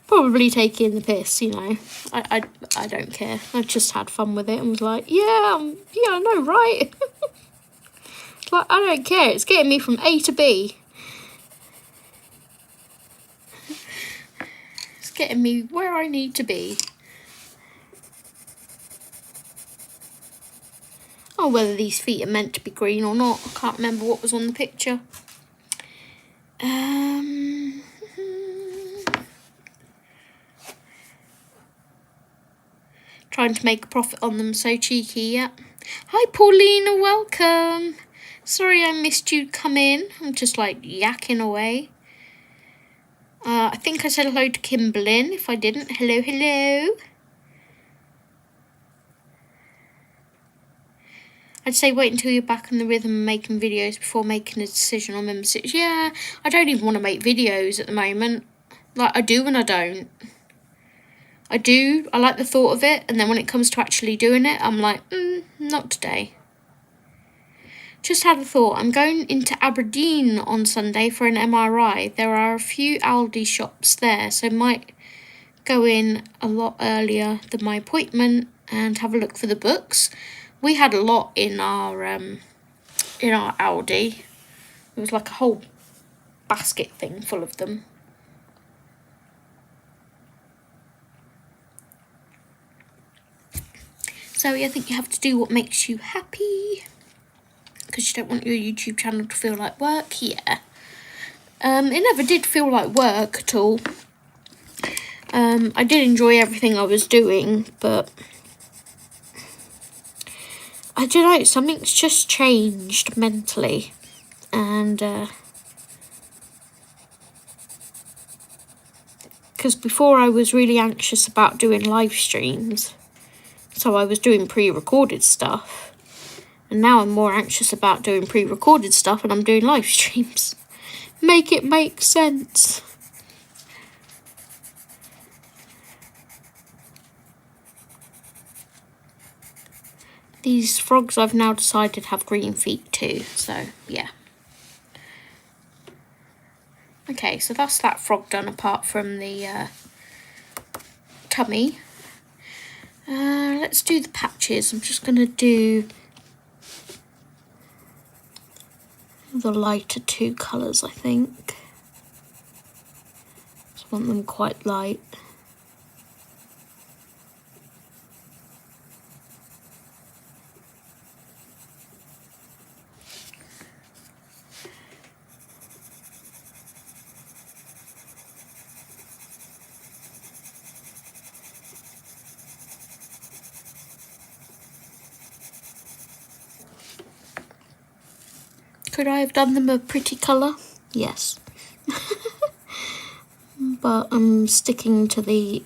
Probably taking the piss, I don't care. I just had fun with it and was like, yeah, I know, right? Like, I don't care. It's getting me from A to B. It's getting me where I need to be. Oh, whether these feet are meant to be green or not. I can't remember what was on the picture. Trying to make a profit on them, so cheeky, yeah. Hi, Paulina, welcome. Sorry I missed you come in. I'm just like yakking away. I think I said hello to Kimberlyn. If I didn't, hello. I'd say wait until you're back in the rhythm and making videos before making a decision on memberships. Yeah, I don't even want to make videos at the moment. Like, I do and I don't. I do, I like the thought of it, and then when it comes to actually doing it, I'm like, not today. Just had a thought, I'm going into Aberdeen on Sunday for an MRI. There are a few Aldi shops there, so might go in a lot earlier than my appointment and have a look for the books. We had a lot in our Aldi. It was like a whole basket thing full of them. Zoe, I think you have to do what makes you happy. Because you don't want your YouTube channel to feel like work. Yeah. It never did feel like work at all. I did enjoy everything I was doing, but I don't know, something's just changed mentally. And because before I was really anxious about doing live streams. So I was doing pre-recorded stuff. And now I'm more anxious about doing pre-recorded stuff and I'm doing live streams. Make it make sense. These frogs I've now decided have green feet too. So, yeah. Okay, so that's that frog done apart from the tummy. Let's do the patches. I'm just going to do the lighter two colours, I think. Just want them quite light. Could I have done them a pretty colour? Yes. but I'm sticking to the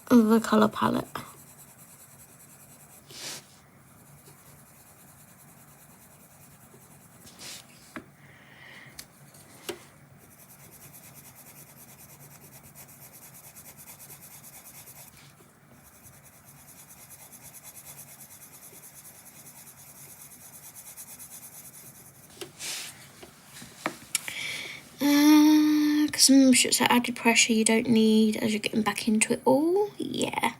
colour palette. Because some shots are added pressure you don't need as you're getting back into it all. Yeah.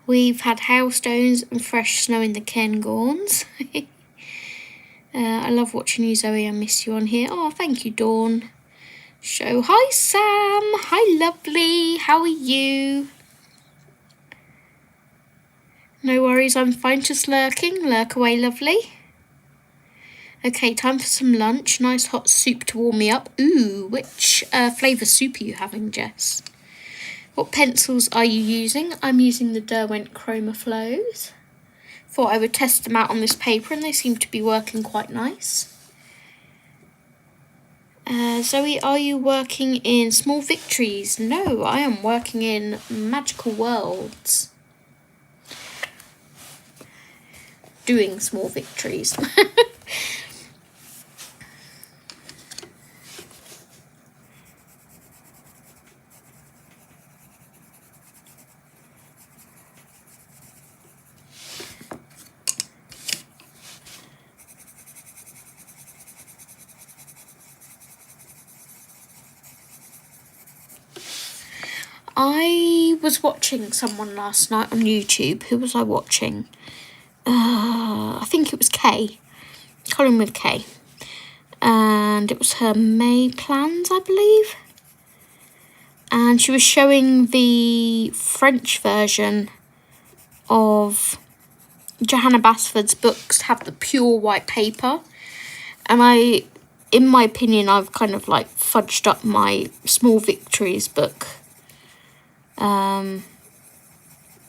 We've had hailstones and fresh snow in the Cairngorms. I love watching you, Zoe. I miss you on here. Oh, thank you, Dawn. So, hi, Sam. Hi, lovely. How are you? No worries, I'm fine. Just lurking. Lurk away, lovely. Okay, time for some lunch. Nice hot soup to warm me up. Ooh, which flavour soup are you having, Jess? What pencils are you using? I'm using the Derwent Chroma Flows. Thought I would test them out on this paper and they seem to be working quite nice. Zoe, are you working in Small Victories? No, I am working in Magical Worlds. Doing Small Victories. I was watching someone last night on YouTube. Who was I watching? I think it was Kay. Colin with Kay. And it was her May plans, I believe. And she was showing the French version of Johanna Basford's books have the pure white paper. And in my opinion, I've kind of like fudged up my Small Victories book.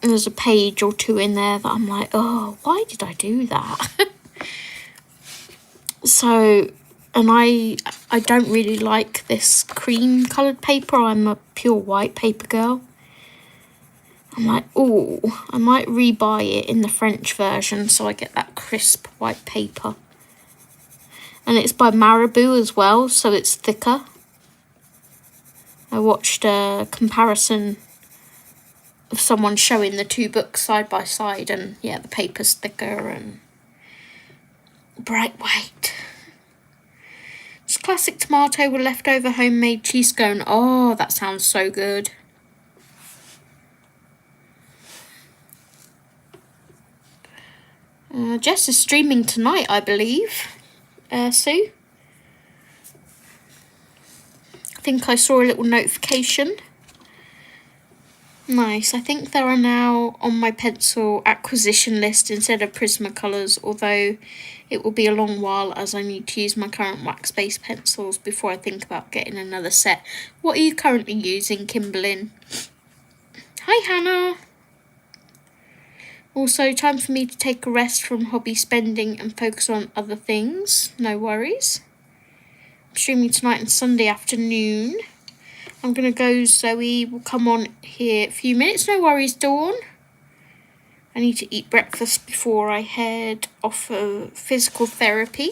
There's a page or two in there that I'm like, oh, why did I do that? So, and I don't really like this cream coloured paper. I'm a pure white paper girl. I'm like, oh, I might rebuy it in the French version so I get that crisp white paper. And it's by Marabou as well, so it's thicker. I watched a comparison of someone showing the two books side by side, and yeah, the paper's thicker and bright white. Just classic tomato with leftover homemade cheese scone. Oh, that sounds so good. Jess is streaming tonight, I believe. Sue? I think I saw a little notification. Nice. I think there are now on my pencil acquisition list instead of Prismacolors, although it will be a long while as I need to use my current wax-based pencils before I think about getting another set. What are you currently using, Kimberlyn? Hi, Hannah. Also, time for me to take a rest from hobby spending and focus on other things. No worries. I'm streaming tonight and Sunday afternoon. I'm going to go, Zoe will come on here in a few minutes. No worries, Dawn. I need to eat breakfast before I head off for physical therapy.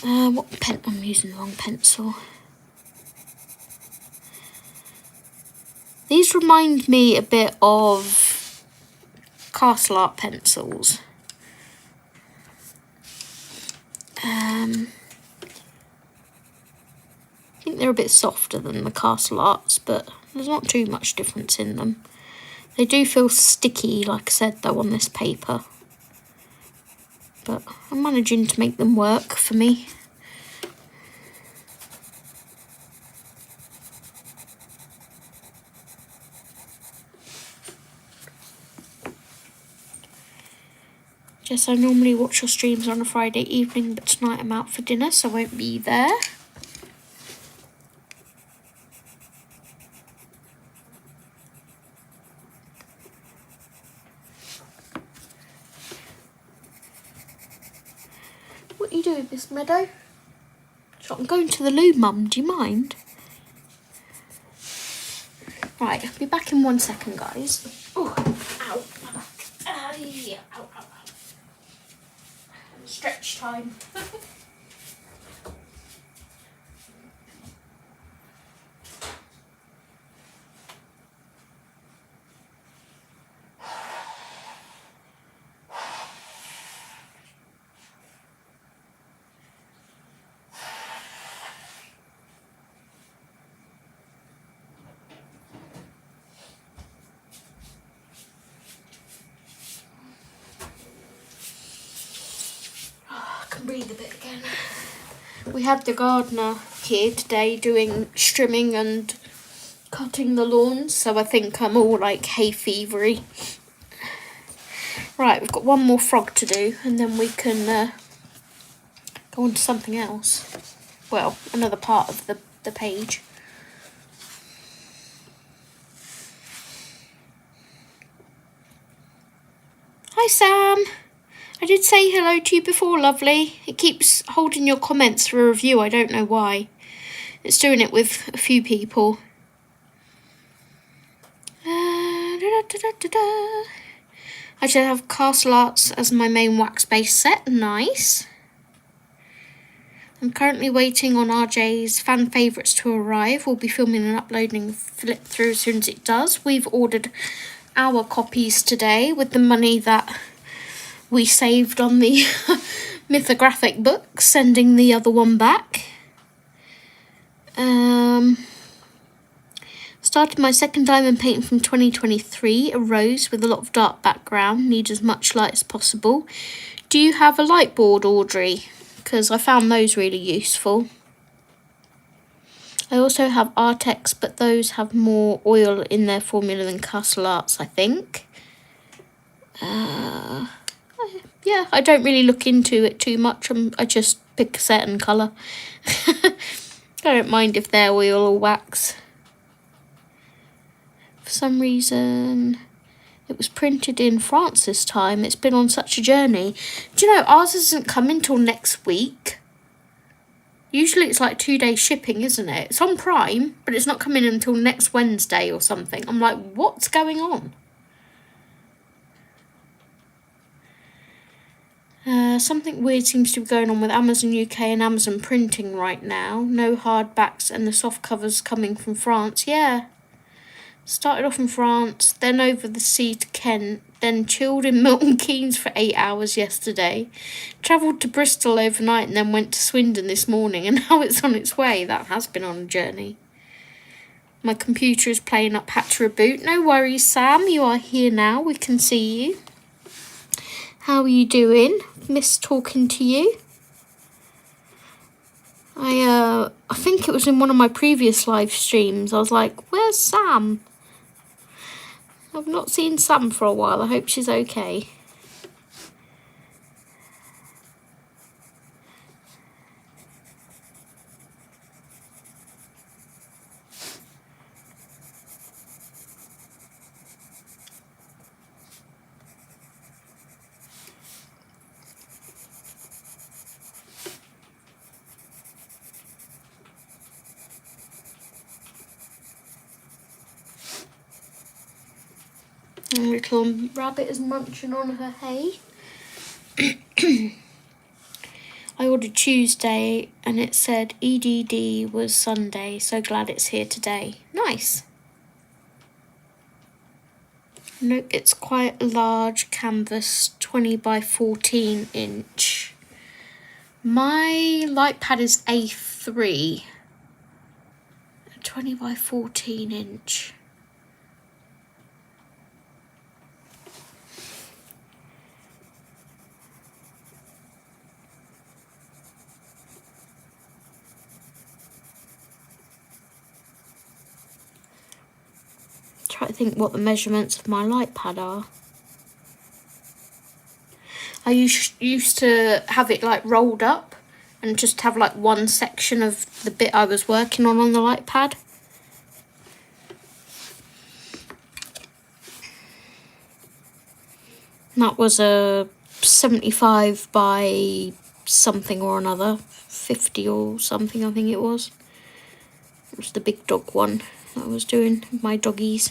What pen? I'm using the wrong pencil. These remind me a bit of Castle Art pencils. I think they're a bit softer than the Castle Arts, but there's not too much difference in them. They do feel sticky, like I said, though, on this paper. But I'm managing to make them work for me. Jess, I normally watch your streams on a Friday evening, but tonight I'm out for dinner, so I won't be there. What are you doing, Miss Meadow? So I'm going to the loo, Mum. Do you mind? Right, I'll be back in 1 second, guys. Oh, ow, my back. Yeah, ow, ow, ow. Stretch time. I can breathe a bit again. We had the gardener here today doing trimming and cutting the lawns, so I think I'm all like hay fevery. Right, we've got one more frog to do and then we can go on to something else. Well, another part of the page. Hi Sam! I did say hello to you before, lovely. It keeps holding your comments for a review, I don't know why. It's doing it with a few people. I should have Castle Arts as my main wax base set. Nice. I'm currently waiting on RJ's fan favourites to arrive. We'll be filming and uploading flip through as soon as it does. We've ordered our copies today with the money that we saved on the mythographic book, sending the other one back. Started my second diamond painting from 2023, a rose with a lot of dark background, need as much light as possible. Do you have a light board, Audrey? Because I found those really useful. I also have Artex, but those have more oil in their formula than Castle Arts, I think. Yeah, I don't really look into it too much. I just pick a certain colour. I don't mind if they're oil or wax. For some reason, it was printed in France this time. It's been on such a journey. Do you know, ours isn't coming till next week. Usually it's like 2-day shipping, isn't it? It's on Prime, but it's not coming until next Wednesday or something. I'm like, what's going on? Something weird seems to be going on with Amazon UK and Amazon printing right now. No hardbacks and the soft covers coming from France. Yeah. Started off in France, then over the sea to Kent, then chilled in Milton Keynes for 8 hours yesterday. Travelled to Bristol overnight and then went to Swindon this morning, and now it's on its way. That has been on a journey. My computer is playing up, had to reboot. No worries, Sam, you are here now. We can see you. How are you doing? Miss talking to you. I think it was in one of my previous live streams. I was like, where's Sam? I've not seen Sam for a while. I hope she's okay. A little rabbit is munching on her hay. I ordered Tuesday and it said EDD was Sunday. So glad it's here today. Nice. Look, it's quite a large canvas, 20 by 14 inch. My light pad is A3. 20 by 14 inch. Try to think what the measurements of my light pad are. I used to have it like rolled up and just have like one section of the bit I was working on the light pad. And that was a 75 by something or another, 50 or something I think it was. It was the big dog one I was doing, my doggies.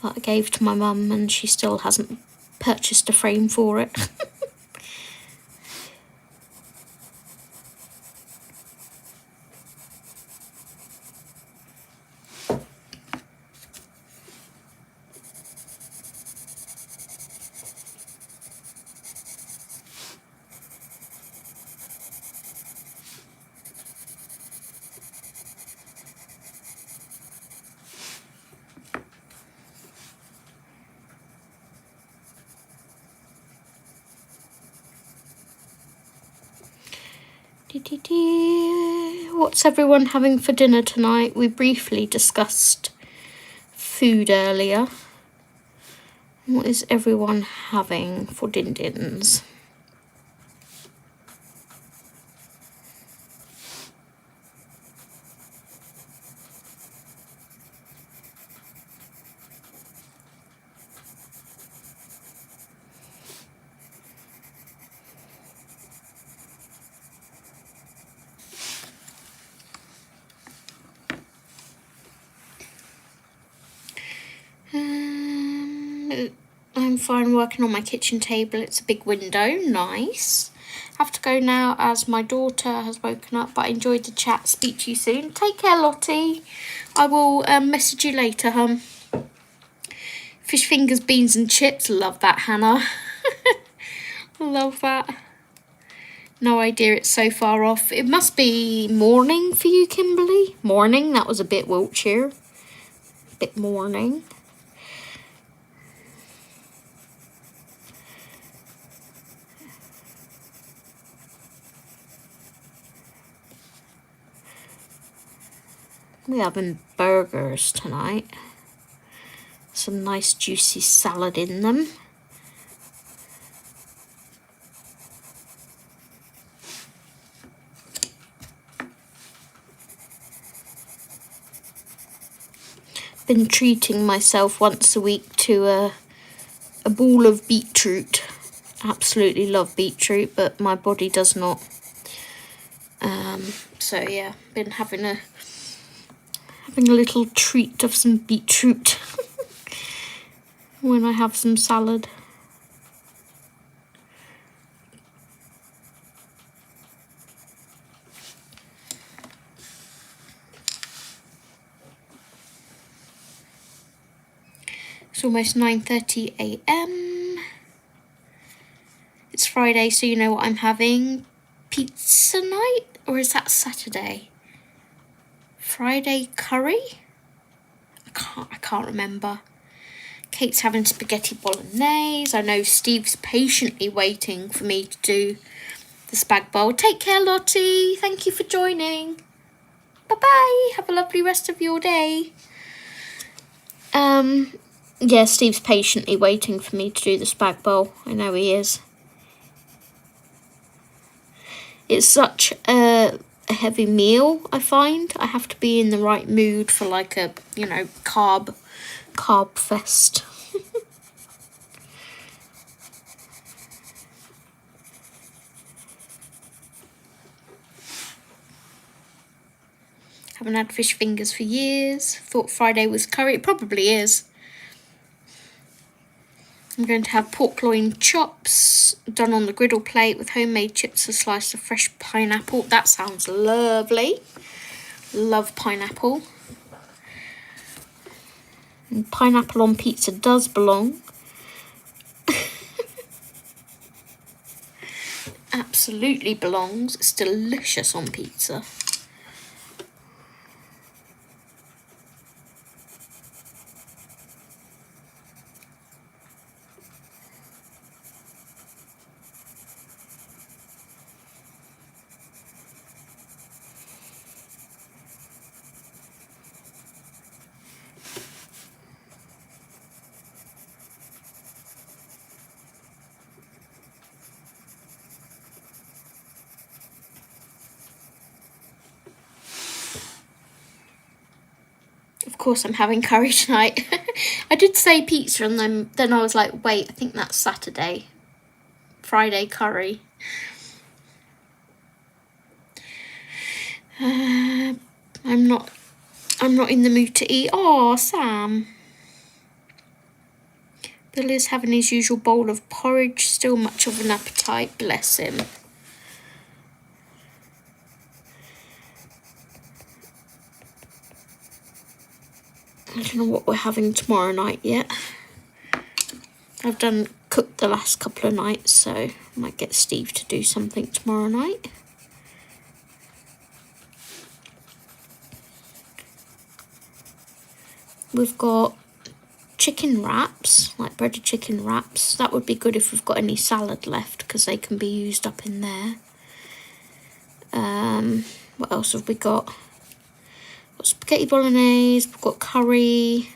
That I gave to my mum, and she still hasn't purchased a frame for it. What's everyone having for dinner tonight? We briefly discussed food earlier. What is everyone having for din-dins? I'm fine working on my kitchen table. It's a big window. Nice. Have to go now as my daughter has woken up, but I enjoyed the chat. Speak to you soon. Take care, Lottie. I will message you later, hon. Fish fingers, beans and chips. Love that, Hannah. Love that. No idea it's so far off. It must be morning for you, Kimberly. Morning. That was a bit Wiltshire. Bit morning. We're having burgers tonight. Some nice juicy salad in them. Been treating myself once a week to a bowl of beetroot. Absolutely love beetroot, but my body does not. So yeah, been having a little treat of some beetroot when I have some salad. It's almost 9:30 a.m. It's Friday, so you know what I'm having. Pizza night? Or is that Saturday? Friday curry? I can't remember. Kate's having spaghetti bolognese. I know Steve's patiently waiting for me to do the spag bowl. Take care, Lottie. Thank you for joining. Bye-bye. Have a lovely rest of your day. Yeah, Steve's patiently waiting for me to do the spag bowl. I know he is. It's such a heavy meal, I find. I have to be in the right mood for like a, carb fest. Haven't had fish fingers for years. Thought Friday was curry. It probably is. I'm going to have pork loin chops done on the griddle plate with homemade chips, a slice of fresh pineapple. That sounds lovely. Love pineapple. And pineapple on pizza does belong. Absolutely belongs. It's delicious on pizza. Of course I'm having curry tonight. I did say pizza, and then I was like, wait, I think that's Saturday. Friday curry. I'm not in the mood to eat. Oh, Sam. Billy's having his usual bowl of porridge. Still much of an appetite. Bless him. I don't know what we're having tomorrow night yet. I've cooked the last couple of nights, so I might get Steve to do something tomorrow night. We've got chicken wraps, like breaded chicken wraps. That would be good if we've got any salad left, because they can be used up in there. What else have we got? We've got spaghetti bolognese, we've got curry.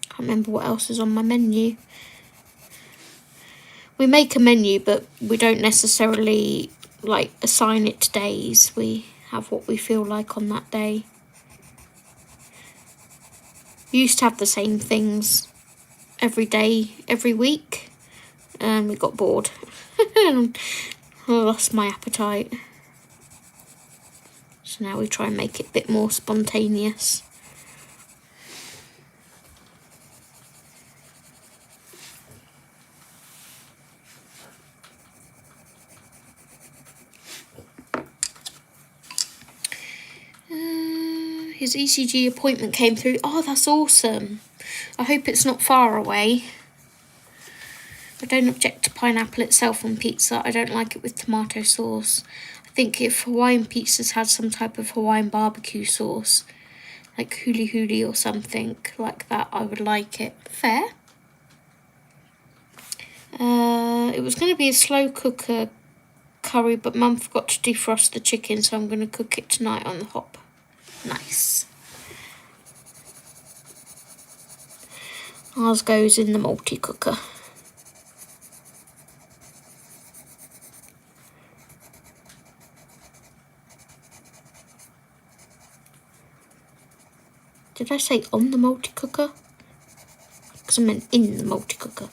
Can't remember what else is on my menu. We make a menu, but we don't necessarily like assign it to days. We have what we feel like on that day. We used to have the same things every day, every week, and we got bored. I lost my appetite. So now we try and make it a bit more spontaneous. His ECG appointment came through. Oh, that's awesome. I hope it's not far away. I don't object to pineapple itself on pizza. I don't like it with tomato sauce. I think if Hawaiian pizzas had some type of Hawaiian barbecue sauce, like huli huli or something like that, I would like it. Fair. It was going to be a slow cooker curry, but Mum forgot to defrost the chicken, so I'm going to cook it tonight on the hob. Nice. Ours goes in the multi-cooker. Did I say on the multi-cooker? Because I meant in the multi-cooker.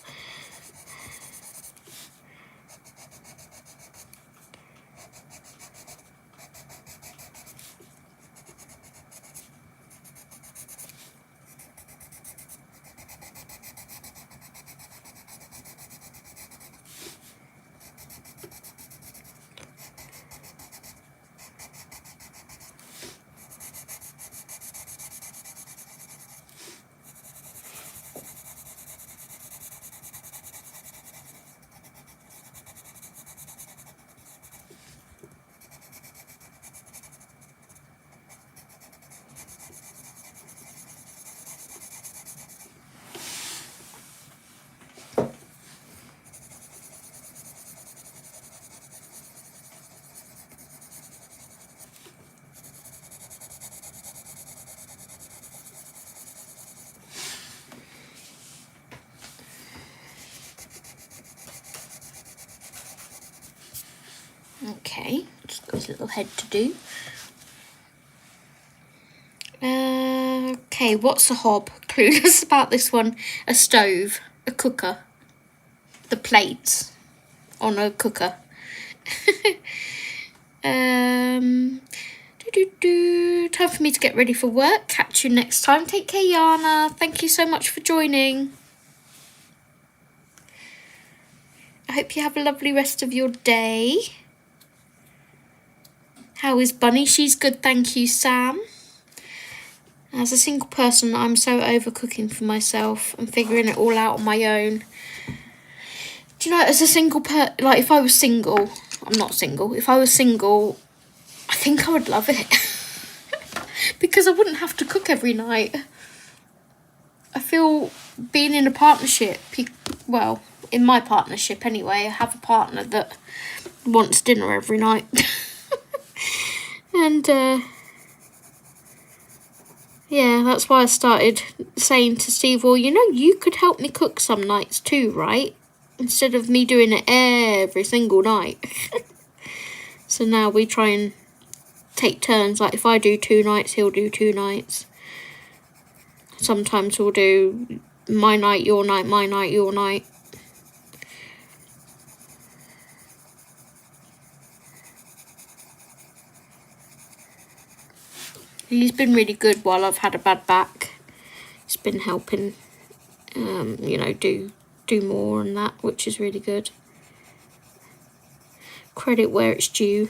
Okay, just got his little head to do. Okay, what's a hob? Clueless about this one. A stove, a cooker, the plates on a cooker. Time for me to get ready for work. Catch you next time. Take care, Yana. Thank you so much for joining. I hope you have a lovely rest of your day. How is Bunny? She's good, thank you, Sam. As a single person, I'm so over cooking for myself and figuring it all out on my own. Do you know, as a single like if I was single, I'm not single, if I was single, I think I would love it. Because I wouldn't have to cook every night. I feel being in a partnership, well, in my partnership anyway, I have a partner that wants dinner every night. And yeah, that's why I started saying to Steve, well, you know, you could help me cook some nights too, right? Instead of me doing it every single night. So now we try and take turns. Like if I do 2 nights, he'll do 2 nights. Sometimes we'll do my night, your night, my night, your night. He's been really good while I've had a bad back. He's been helping, you know, do more and that, which is really good. Credit where it's due.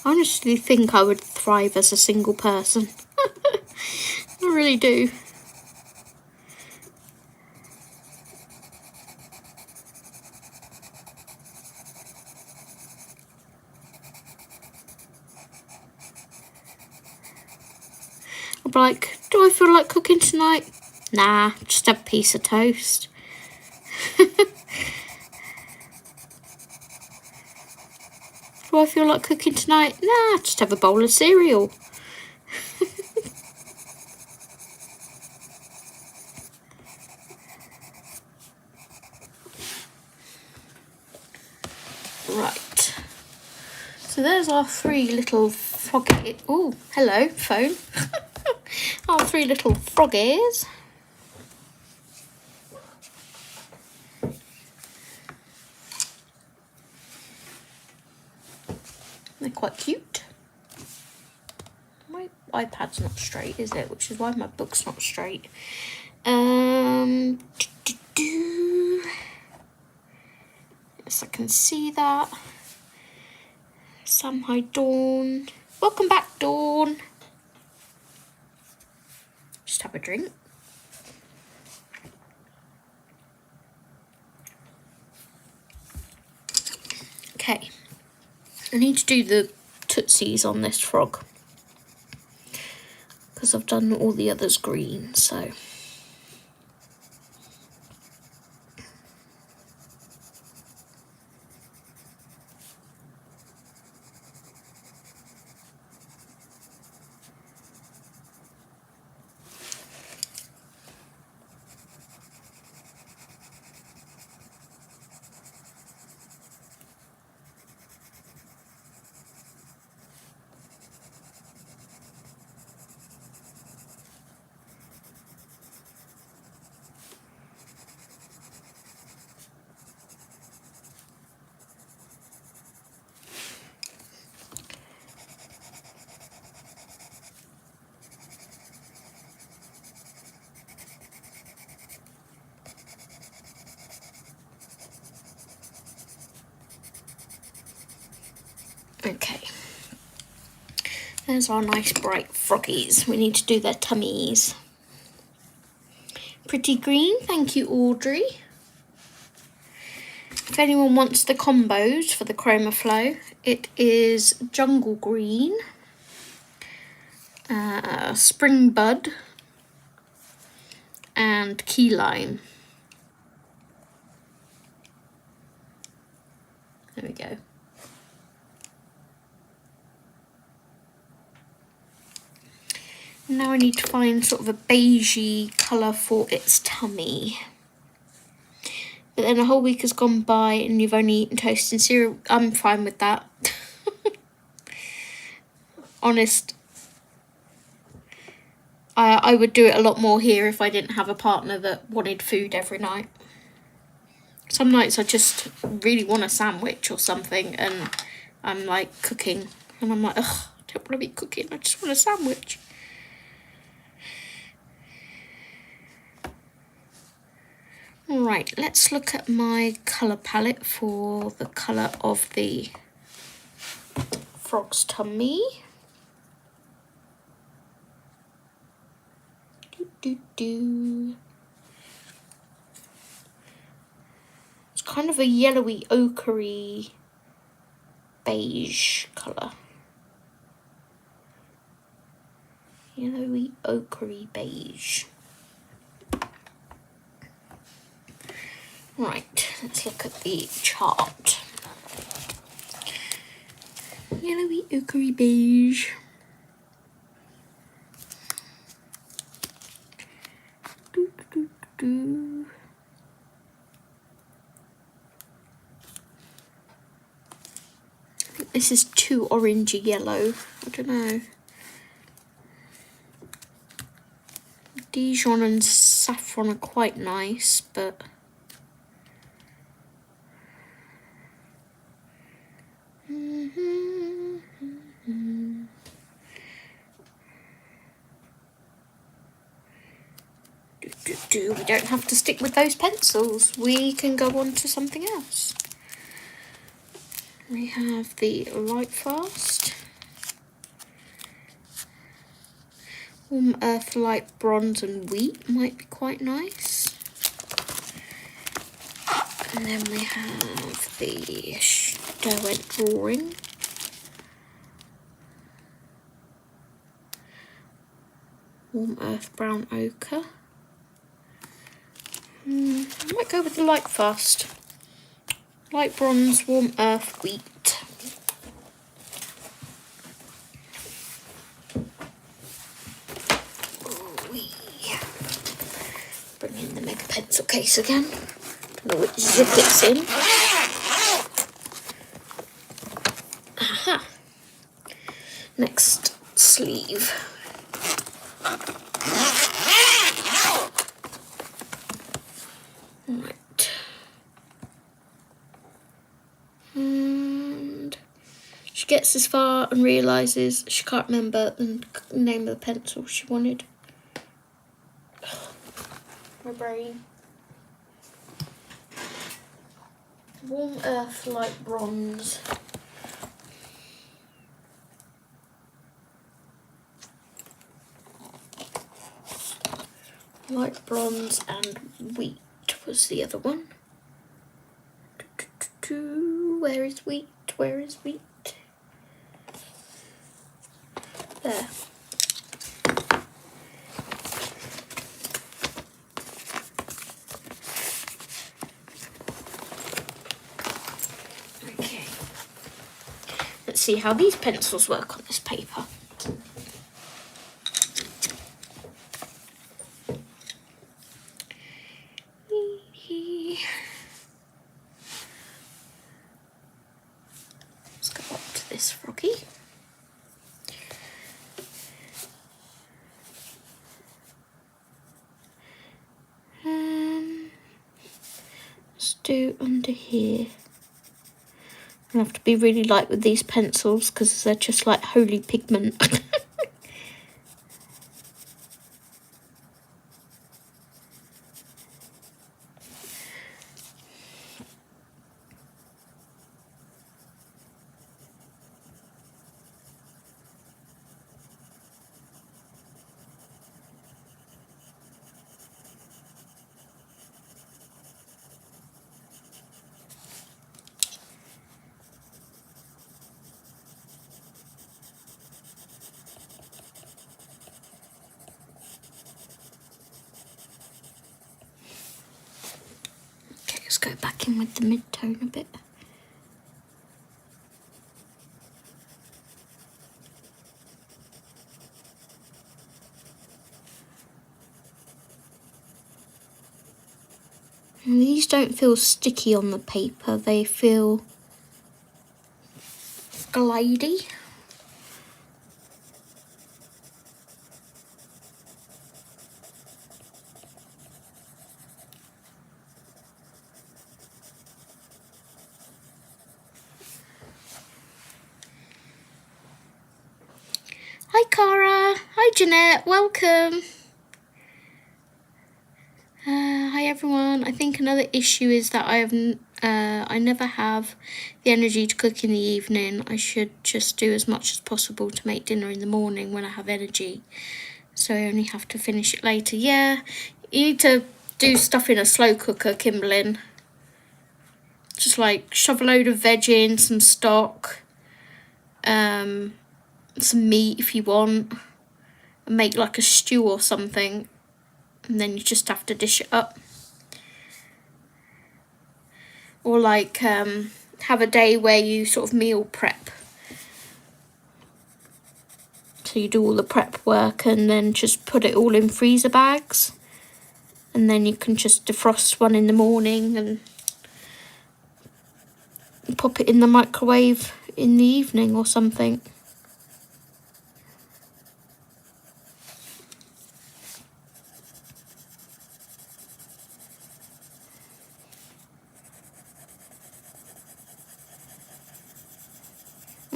I honestly think I would thrive as a single person. I really do. I'm like, do I feel like cooking tonight? Nah, just have a piece of toast. Do I feel like cooking tonight? Nah, just have a bowl of cereal. Right. So there's our 3 little froggy. Oh, hello, phone. Our 3 little froggies. They're quite cute. My iPad's not straight, is it? Which is why my book's not straight. Yes, I can see that. Sam, hi, Dawn. Welcome back, Dawn. Just have a drink. Okay. I need to do the tootsies on this frog, because I've done all the others green, so. Okay. There's our nice bright froggies. We need to do their tummies. Pretty green, thank you, Audrey. If anyone wants the combos for the Chroma Flow, it is Jungle Green, Spring Bud, and Key Lime. There we go. Now I need to find sort of a beigey colour for its tummy. But then a whole week has gone by and you've only eaten toast and cereal. I'm fine with that. Honest. I would do it a lot more here if I didn't have a partner that wanted food every night. Some nights I just really want a sandwich or something and I'm like cooking and I'm like, ugh, I don't want to be cooking, I just want a sandwich. Right, let's look at my colour palette for the colour of the frog's tummy. It's kind of a yellowy, ochre beige colour. Yellowy, ochre beige. Right, let's look at the chart. Yellowy, ochre beige. Doo, doo, doo, doo. I think this is too orangey yellow. I don't know. Dijon and saffron are quite nice, but we don't have to stick with those pencils. We can go on to something else. We have the Light Fast, Warm Earth, Light Bronze and Wheat might be quite nice. And then we have the Stoet Drawing, Warm Earth, Brown Ochre. I might go with the Light Fast. Light Bronze, Warm Earth, Wheat. Bring in the mega pencil case again. Don't know which zip it's in. Aha. Next sleeve. Right. And she gets this far and realises she can't remember the name of the pencil she wanted. My brain. Warm Earth, Light Bronze. Light Bronze and Wheat was the other one. Where is Wheat? Where is Wheat? There. Okay. Let's see how these pencils work on this paper. Let's go up to this froggy. Let's do under here. I have to be really light with these pencils because they're just like holy pigment. Let's go back in with the mid-tone a bit. And these don't feel sticky on the paper, they feel glidey. Hi Cara, hi Jeanette, welcome. Hi everyone. I think another issue is that I never have the energy to cook in the evening. I should just do as much as possible to make dinner in the morning when I have energy. So I only have to finish it later. Yeah, you need to do stuff in a slow cooker, Kimberlyn. just like shove a load of veg in, some stock, some meat if you want, and make like a stew or something, and then you just have to dish it up. Or like have a day where you sort of meal prep. So you do all the prep work and then just put it all in freezer bags, and then you can just defrost one in the morning and pop it in the microwave in the evening or something.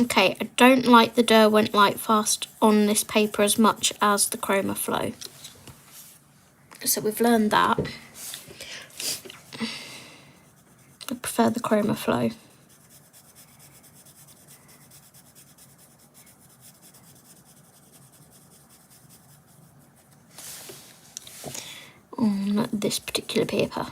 Okay, I don't like the Derwent Lightfast on this paper as much as the Chroma Flow. So we've learned that. I prefer the Chroma Flow. On this particular paper.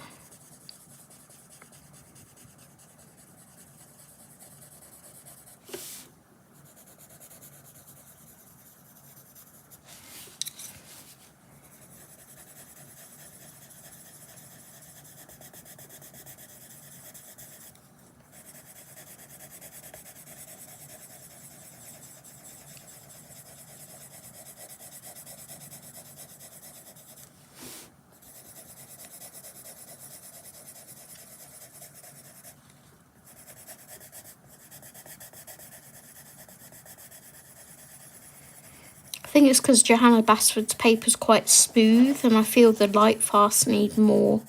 I think it's because Johanna Basford's paper's quite smooth, and I feel the Lightfast need more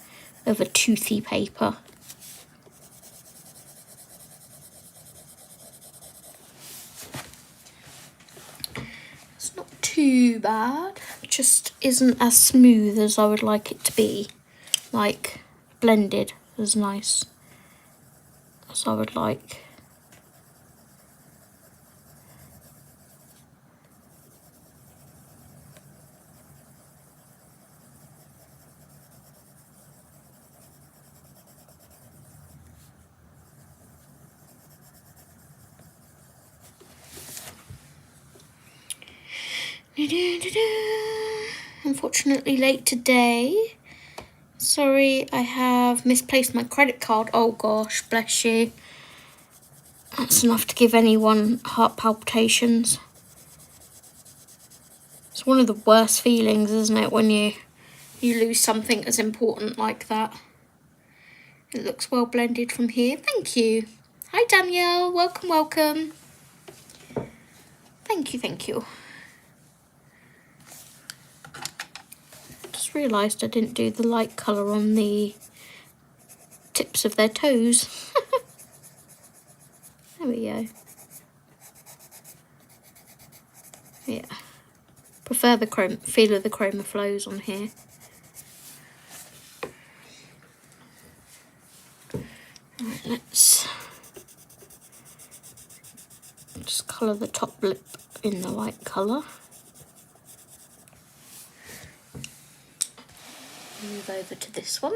of a toothy paper. It's not too bad, it just isn't as smooth as I would like it to be. Like, blended as nice as I would like. Unfortunately late today. Sorry, I have misplaced my credit card. Oh gosh, bless you. That's enough to give anyone heart palpitations. It's one of the worst feelings, isn't it, when you lose something as important like that. It looks well blended from here. Thank you. Hi Danielle, welcome, welcome. Thank you, thank you. Just realised I didn't do the light colour on the tips of their toes. There we go. Yeah. Prefer the feel of the Chroma Flows on here. Right, let's just colour the top lip in the light colour. Move over to this one.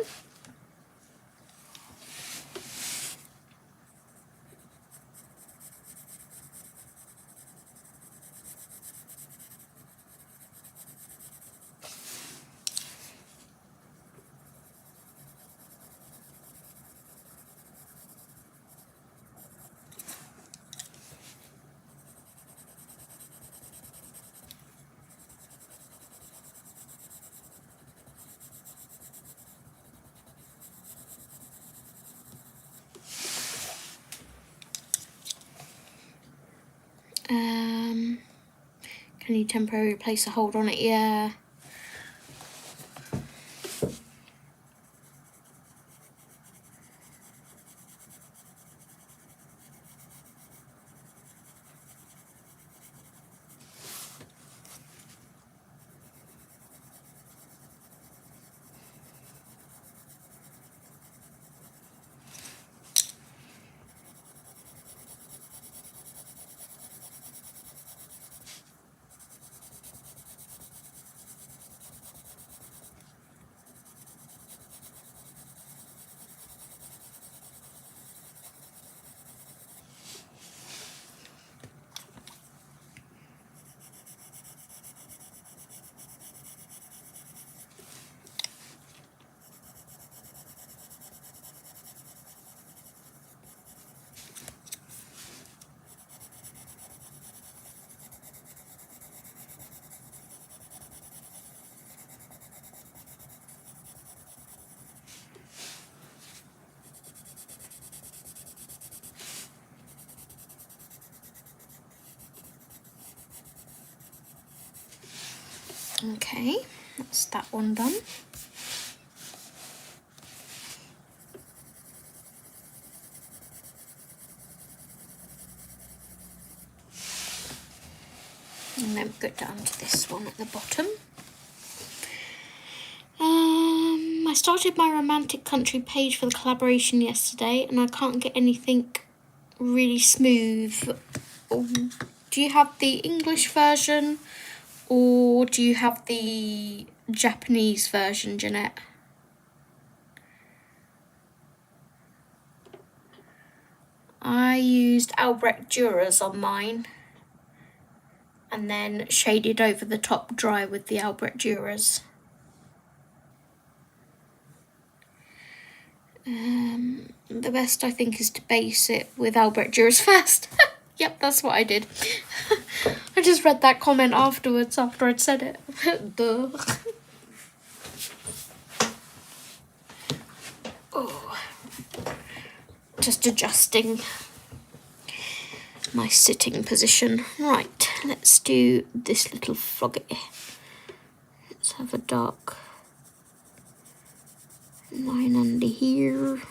Can you temporarily place a hold on it? Yeah. Okay, that's that one done. And then go down to this one at the bottom. I started my romantic country page for the collaboration yesterday and I can't get anything really smooth. Do you have the English version or do you have the Japanese version, Jeanette? I used Albrecht Dürer's on mine and then shaded over the top dry with the Albrecht Dürer's. The best I think is to base it with Albrecht Dürer's first. Yep, that's what I did. I just read that comment afterwards after I'd said it. Duh. Oh. Just adjusting my sitting position. Right, let's do this little froggy. Let's have a dark line under here.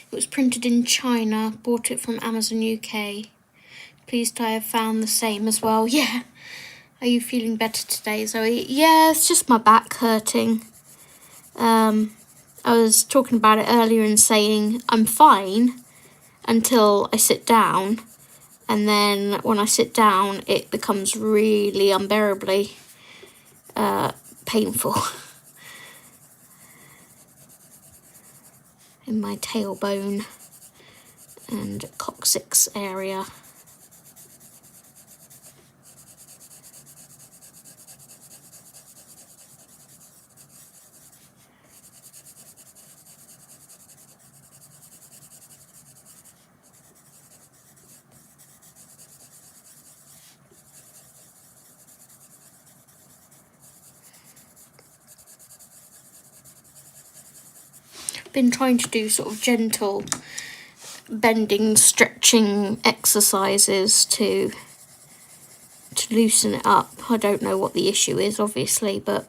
It was printed in China, bought it from Amazon UK. Pleased I have found the same as well. Yeah. Are you feeling better today, Zoe? Yeah, it's just my back hurting. I was talking about it earlier and saying I'm fine until I sit down. And then when I sit down, it becomes really unbearably painful. In my tailbone and coccyx area. Been trying to do sort of gentle bending, stretching exercises to loosen it up. I don't know what the issue is, obviously, but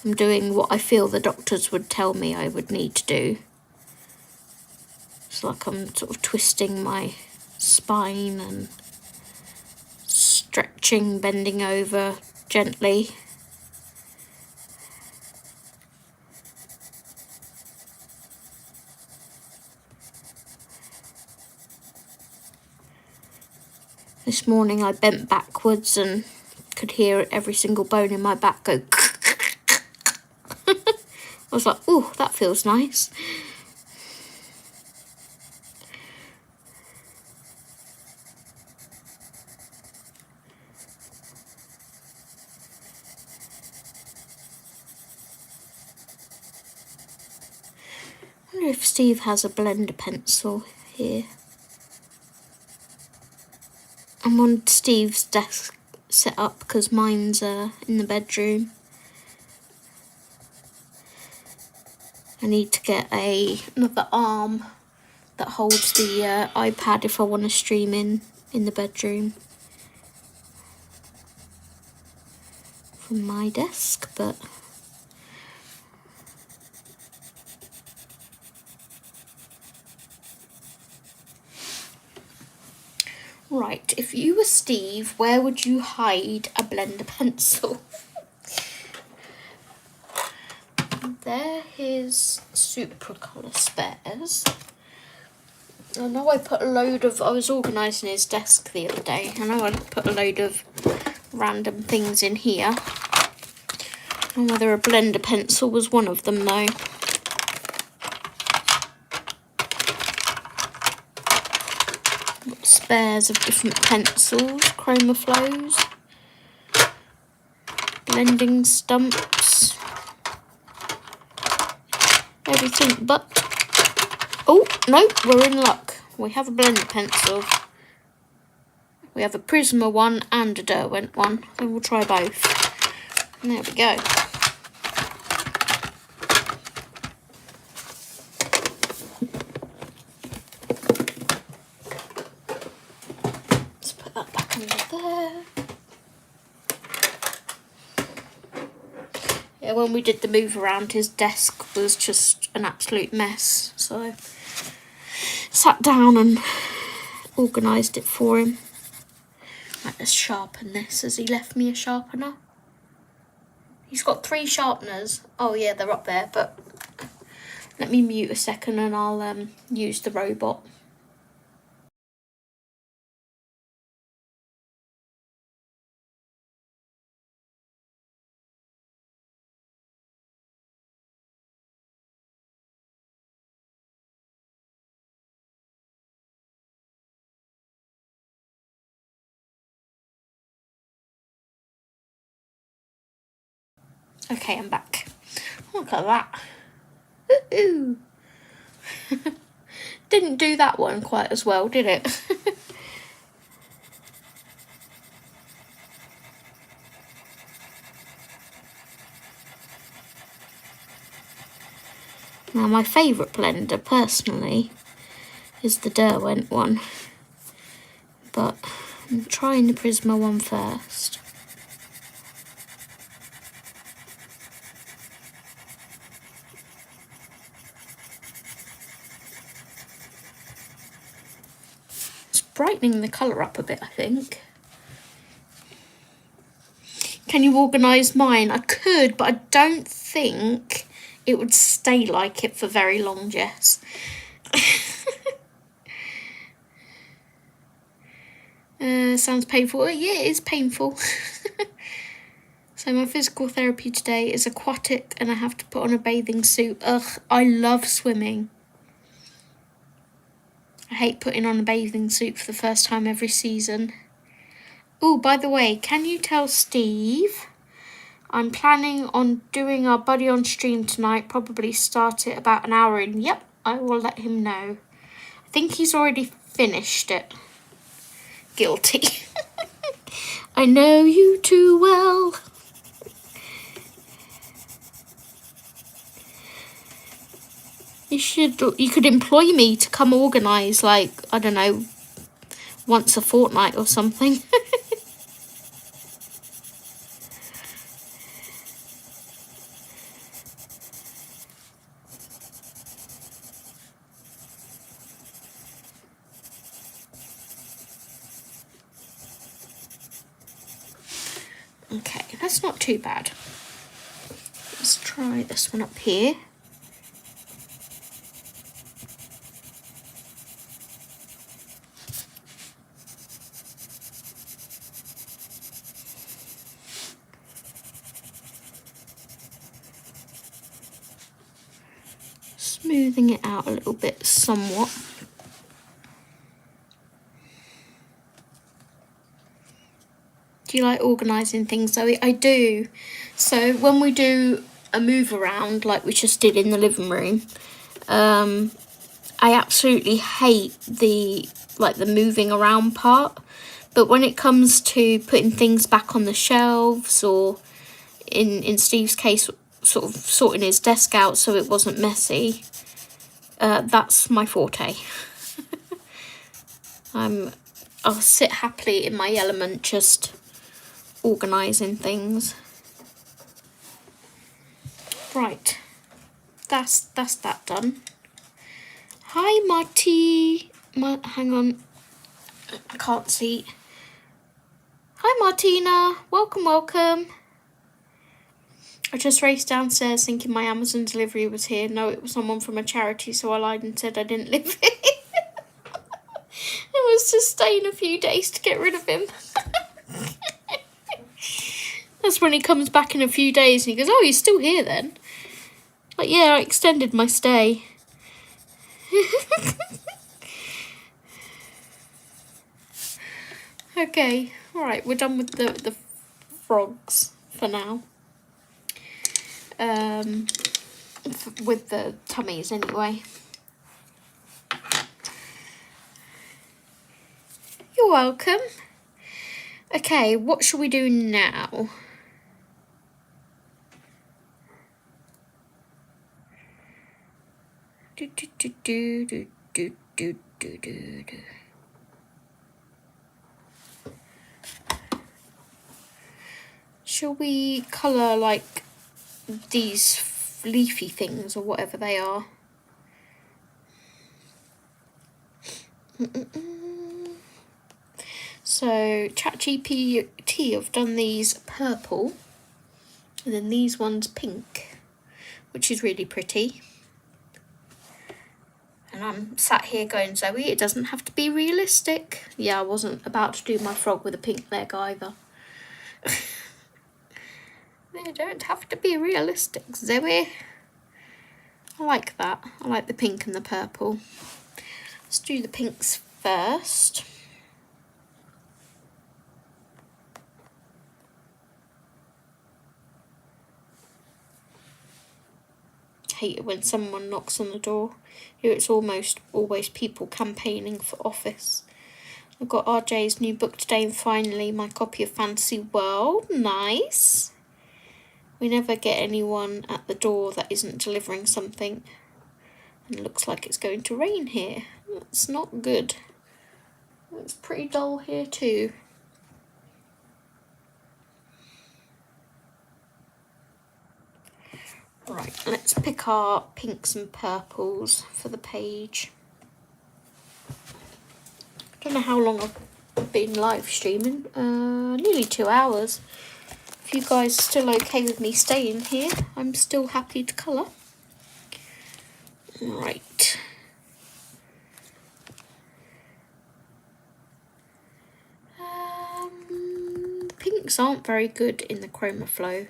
I'm doing what I feel the doctors would tell me I would need to do. It's like I'm sort of twisting my spine and stretching, bending over gently. This morning I bent backwards and could hear every single bone in my back go. I was like, oh, that feels nice. I wonder if Steve has a blender pencil here. I'm on Steve's desk set up because mine's in the bedroom. I need to get another arm that holds the iPad if I want to stream in the bedroom from my desk, but right, if you were Steve, where would you hide a blender pencil? They're his Supracolor spares. I know I put a load of, I was organising his desk the other day, I know I put a load of random things in here. I don't know whether a blender pencil was one of them though. Got spares of different pencils, chroma flows, blending stumps, everything but... Oh, no, we're in luck. We have a blender pencil. We have a Prisma one and a Derwent one, so we'll try both. And there we go. Let's put that back under there. Yeah, when we did the move around, his desk was just an absolute mess, so I sat down and organised it for him. Right, let's sharpen this. Has he left me a sharpener? He's got 3 sharpeners. Oh yeah, they're up there, but let me mute a second and I'll use the robot. Okay, I'm back. Look at that. Ooh. Didn't do that one quite as well, did it? Now, my favourite blender, personally, is the Derwent one. But I'm trying the Prisma one first. Brightening the colour up a bit, I think. Can you organise mine? I could, but I don't think it would stay like it for very long, Jess. Sounds painful. Yeah, it is painful. So my physical therapy today is aquatic and I have to put on a bathing suit. Ugh, I love swimming. I hate putting on a bathing suit for the first time every season. Oh, by the way, can you tell Steve I'm planning on doing our buddy on stream tonight, probably start it about an hour in. Yep, I will let him know. I think he's already finished it. Guilty. I know you too well. You could employ me to come organise, like, I don't know, once a fortnight or something. Okay, that's not too bad. Let's try this one up here. Smoothing it out a little bit somewhat. Do you like organising things, Zoe? I do. So when we do a move around like we just did in the living room, I absolutely hate the moving around part. But when it comes to putting things back on the shelves, or in Steve's case, sort of sorting his desk out so it wasn't messy, that's my forte. I'll sit happily in my element, just organising things. Right, that's that done. Hi, Marty. Hang on, I can't see. Hi, Martina. Welcome. I just raced downstairs thinking my Amazon delivery was here. No, it was someone from a charity, so I lied and said I didn't live here. It was just staying a few days to get rid of him. That's when he comes back in a few days and he goes, oh, you're still here then? Like, yeah, I extended my stay. Okay, alright, we're done with the frogs for now. With the tummies anyway. You're welcome. Okay, what shall we do now? Shall we colour like these leafy things or whatever they are? So ChatGPT have done these purple, and then these ones pink, which is really pretty. And I'm sat here going, Zoe, it doesn't have to be realistic. Yeah, I wasn't about to do my frog with a pink leg either. They don't have to be realistic, Zoe. I like that. I like the pink and the purple. Let's do the pinks first. Hate it when someone knocks on the door. Here it's almost always people campaigning for office. I've got RJ's new book today and finally my copy of Fantasy World. Nice. We never get anyone at the door that isn't delivering something. And it looks like it's going to rain here. That's not good. It's pretty dull here too. Right, let's pick our pinks and purples for the page. I don't know how long I've been live streaming. Nearly 2 hours. If you guys are still okay with me staying here, I'm still happy to colour. Right. Pinks aren't very good in the chroma flow.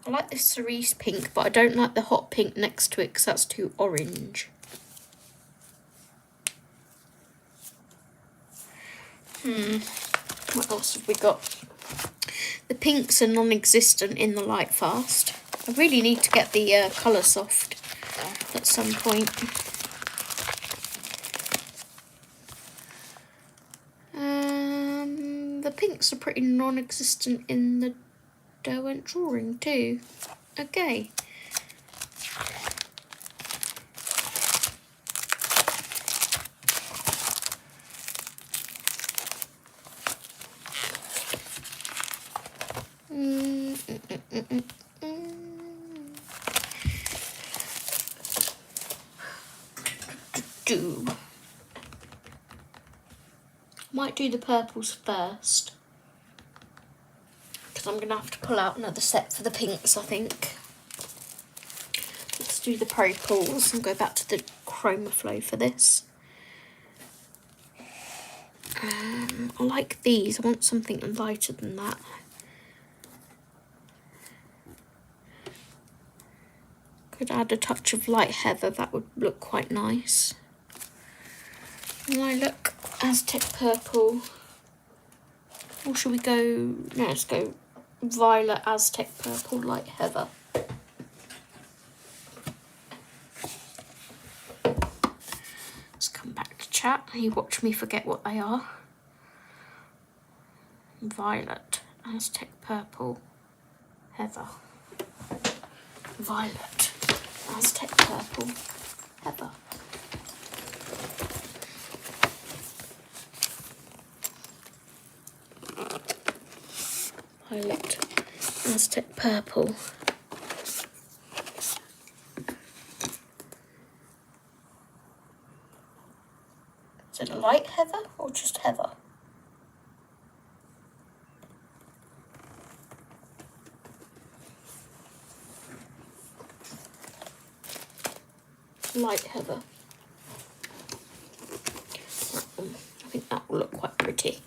I like this cerise pink, but I don't like the hot pink next to it because that's too orange. What else have we got? The pinks are non-existent in the Light Fast. I really need to get the Colour Soft at some point. The pinks are pretty non-existent in the Derwent drawing too. Okay. Might do the purples first, because I'm going to have to pull out another set for the pinks, I think. Let's do the purples and go back to the chroma flow for this. I like these. I want something lighter than that. Could add a touch of light heather, that would look quite nice. Lilac, Aztec purple. Or should we go, no, let's go violet, Aztec purple, light heather. Let's come back to chat. You watch me forget what they are. Violet, Aztec purple, heather. Violet, Aztec purple, heather. Violet, Aztec purple. Is it a light heather or just heather? Light heather. I think that will look quite pretty.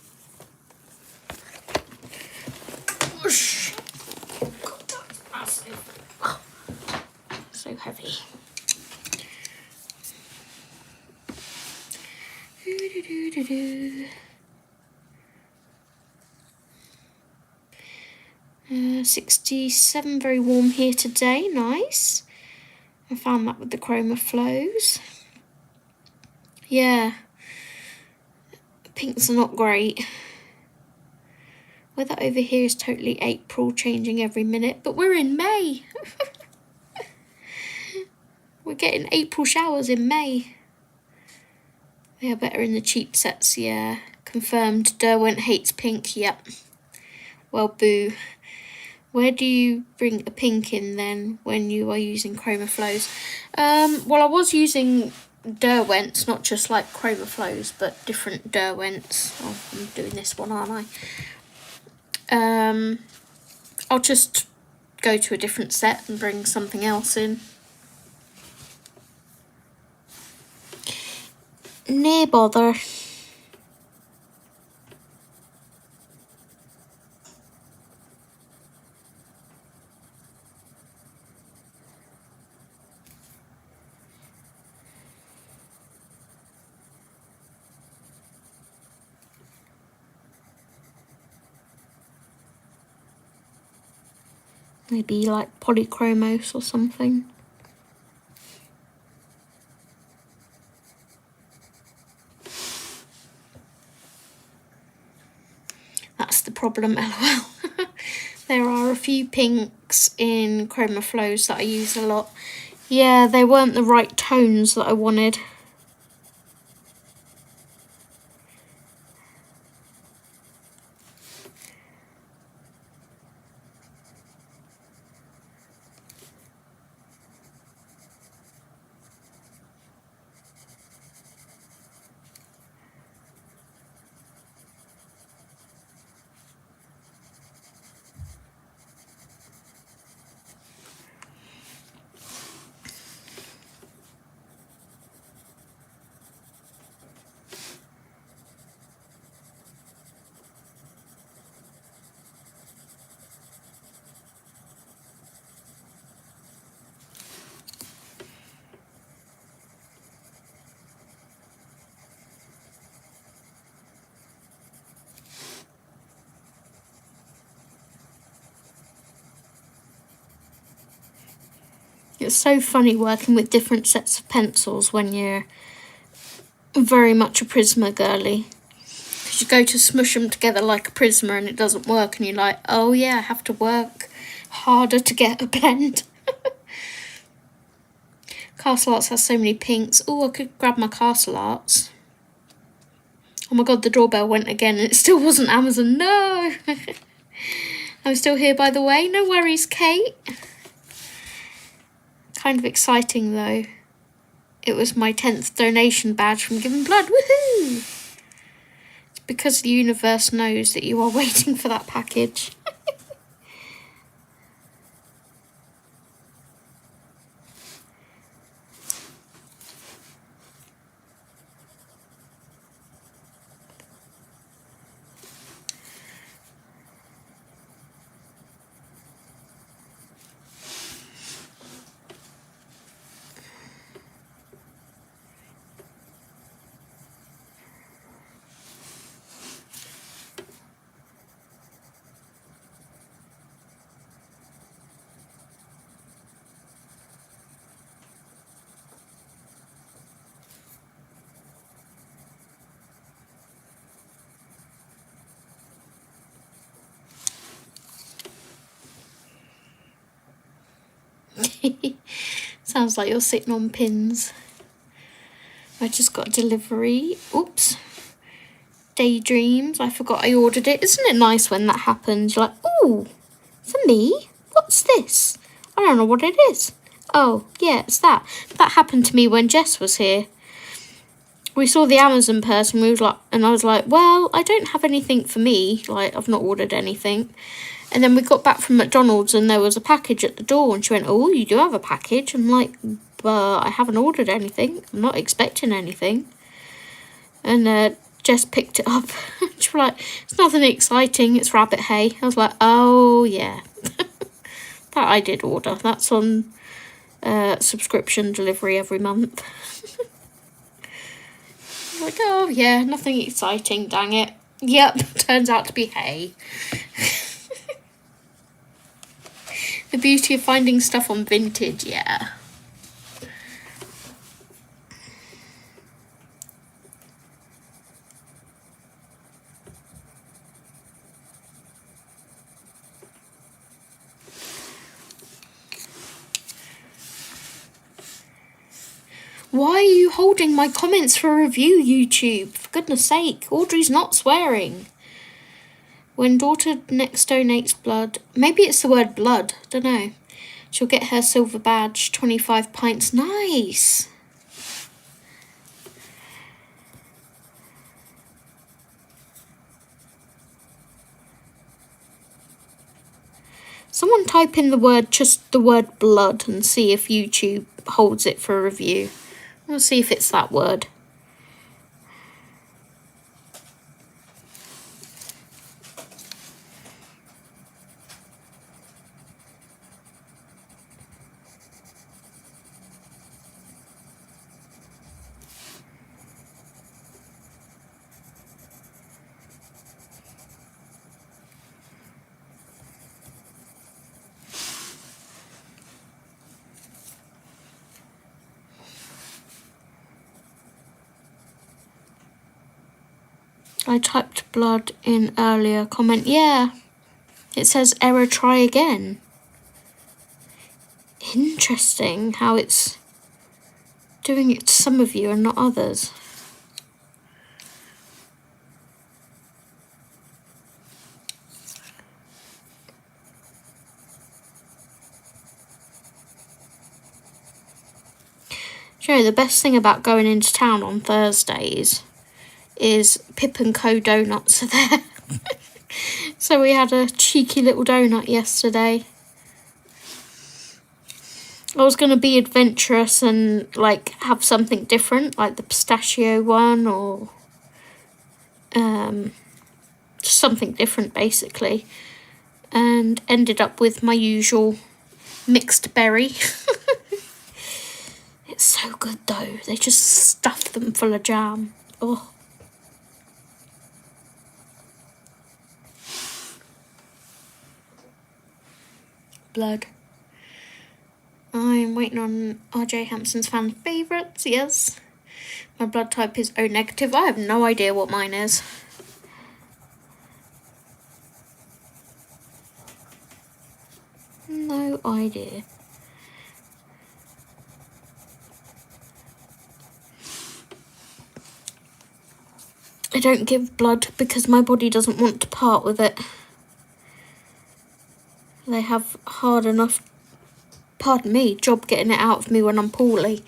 Do-do-do. 67, very warm here today, nice. I found that with the chroma flows. Yeah, pinks are not great. Weather over here is totally April, changing every minute, but we're in May. We're getting April showers in May. They are better in the cheap sets, yeah. Confirmed, Derwent hates pink, yep. Well, boo. Where do you bring a pink in then when you are using chroma flows? Well, I was using Derwents, not just like chroma flows, but different Derwents. Oh, I'm doing this one, aren't I? I'll just go to a different set and bring something else in. No bother. Maybe like polychromos or something. That's the problem, lol. There are a few pinks in chroma flows that I use a lot. Yeah, they weren't the right tones that I wanted. It's so funny working with different sets of pencils when you're very much a Prisma girly. Because you go to smush them together like a Prisma and it doesn't work and you're like, oh yeah, I have to work harder to get a blend. Castle Arts has so many pinks. Oh, I could grab my Castle Arts. Oh my god, the doorbell went again and it still wasn't Amazon. No! I'm still here, by the way. No worries, Kate. Kind of exciting, though. It was my 10th donation badge from Giving Blood. Woohoo! It's because the universe knows that you are waiting for that package. Sounds like you're sitting on pins. I just got a delivery. Oops. Daydreams. I forgot I ordered it. Isn't it nice when that happens? You're like, ooh, for me? What's this? I don't know what it is. Oh, yeah, it's that. That happened to me when Jess was here. We saw the Amazon person, and I was like, well, I don't have anything for me. Like, I've not ordered anything. And then we got back from McDonald's and there was a package at the door and she went, oh, you do have a package? I'm like, but I haven't ordered anything. I'm not expecting anything. And Jess picked it up. She was like, it's nothing exciting, it's rabbit hay. I was like, oh, yeah. That I did order. That's on subscription delivery every month. Like, oh yeah, nothing exciting, dang it. Yep, turns out to be hay. The beauty of finding stuff on Vinted, yeah. Why are you holding my comments for review, YouTube? For goodness sake, Audrey's not swearing. When daughter next donates blood, maybe it's the word blood, don't know. She'll get her silver badge, 25 pints. Nice. Someone type in just the word blood and see if YouTube holds it for a review. We'll see if it's that word. I typed blood in earlier. Comment, yeah. It says error, try again. Interesting how it's doing it to some of you and not others. Do you know, the best thing about going into town on Thursdays is Pip and Co donuts are there. So we had a cheeky little donut yesterday. I was going to be adventurous and like have something different, like the pistachio one or just something different basically, and ended up with my usual mixed berry. It's so good though. They just stuff them full of jam. Oh. Blood. I'm waiting on RJ Hampson's fan favourites, yes. My blood type is O negative. I have no idea what mine is. No idea. I don't give blood because my body doesn't want to part with it. They have hard enough, pardon me, job getting it out of me when I'm poorly.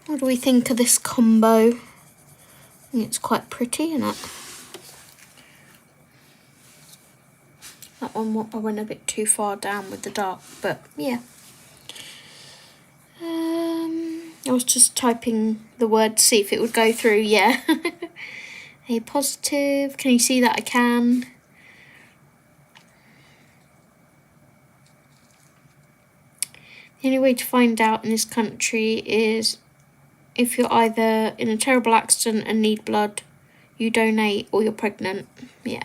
What do we think of this combo? I think it's quite pretty, isn't it? That one I went a bit too far down with the dark, but yeah. I was just typing the word to see if it would go through, yeah. A positive, can you see that I can? The only way to find out in this country is if you're either in a terrible accident and need blood, you donate, or you're pregnant. Yeah.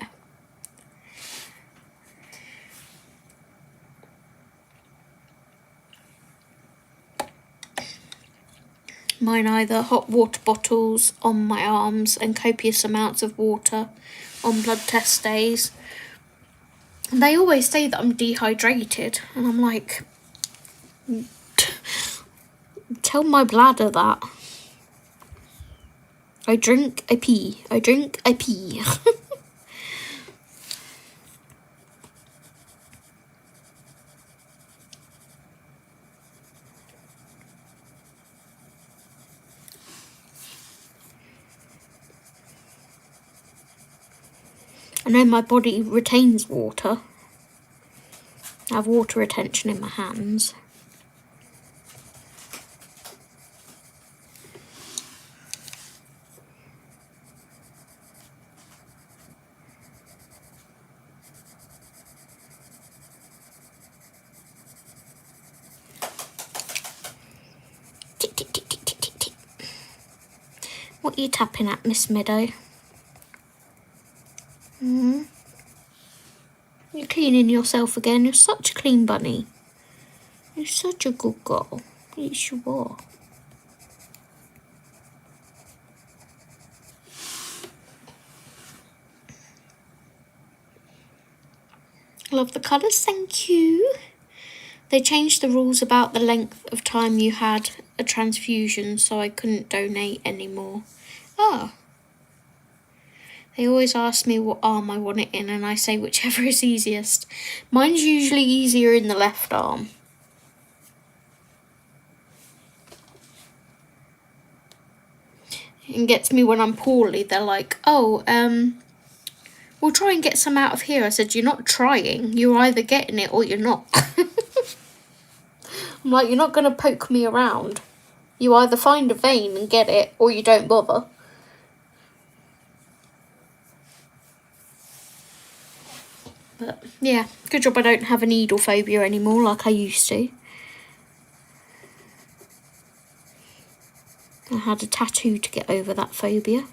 Mine either hot water bottles on my arms and copious amounts of water on blood test days. And they always say that I'm dehydrated, and I'm like, tell my bladder that. I drink, I pee. I drink, I pee. I know my body retains water. I have water retention in my hands. Tick, tick, tick, tick, tick, tick, tick. What are you tapping at, Miss Meadow? You're cleaning yourself again. You're such a clean bunny. You're such a good girl. Yes, you are. Love the colours, thank you. They changed the rules about the length of time you had a transfusion, so I couldn't donate anymore. Oh. They always ask me what arm I want it in, and I say whichever is easiest. Mine's usually easier in the left arm. It gets me when I'm poorly. They're like, oh, we'll try and get some out of here. I said, you're not trying. You're either getting it or you're not. I'm like, you're not going to poke me around. You either find a vein and get it, or you don't bother. But yeah, good job I don't have a needle phobia anymore like I used to. I had a tattoo to get over that phobia.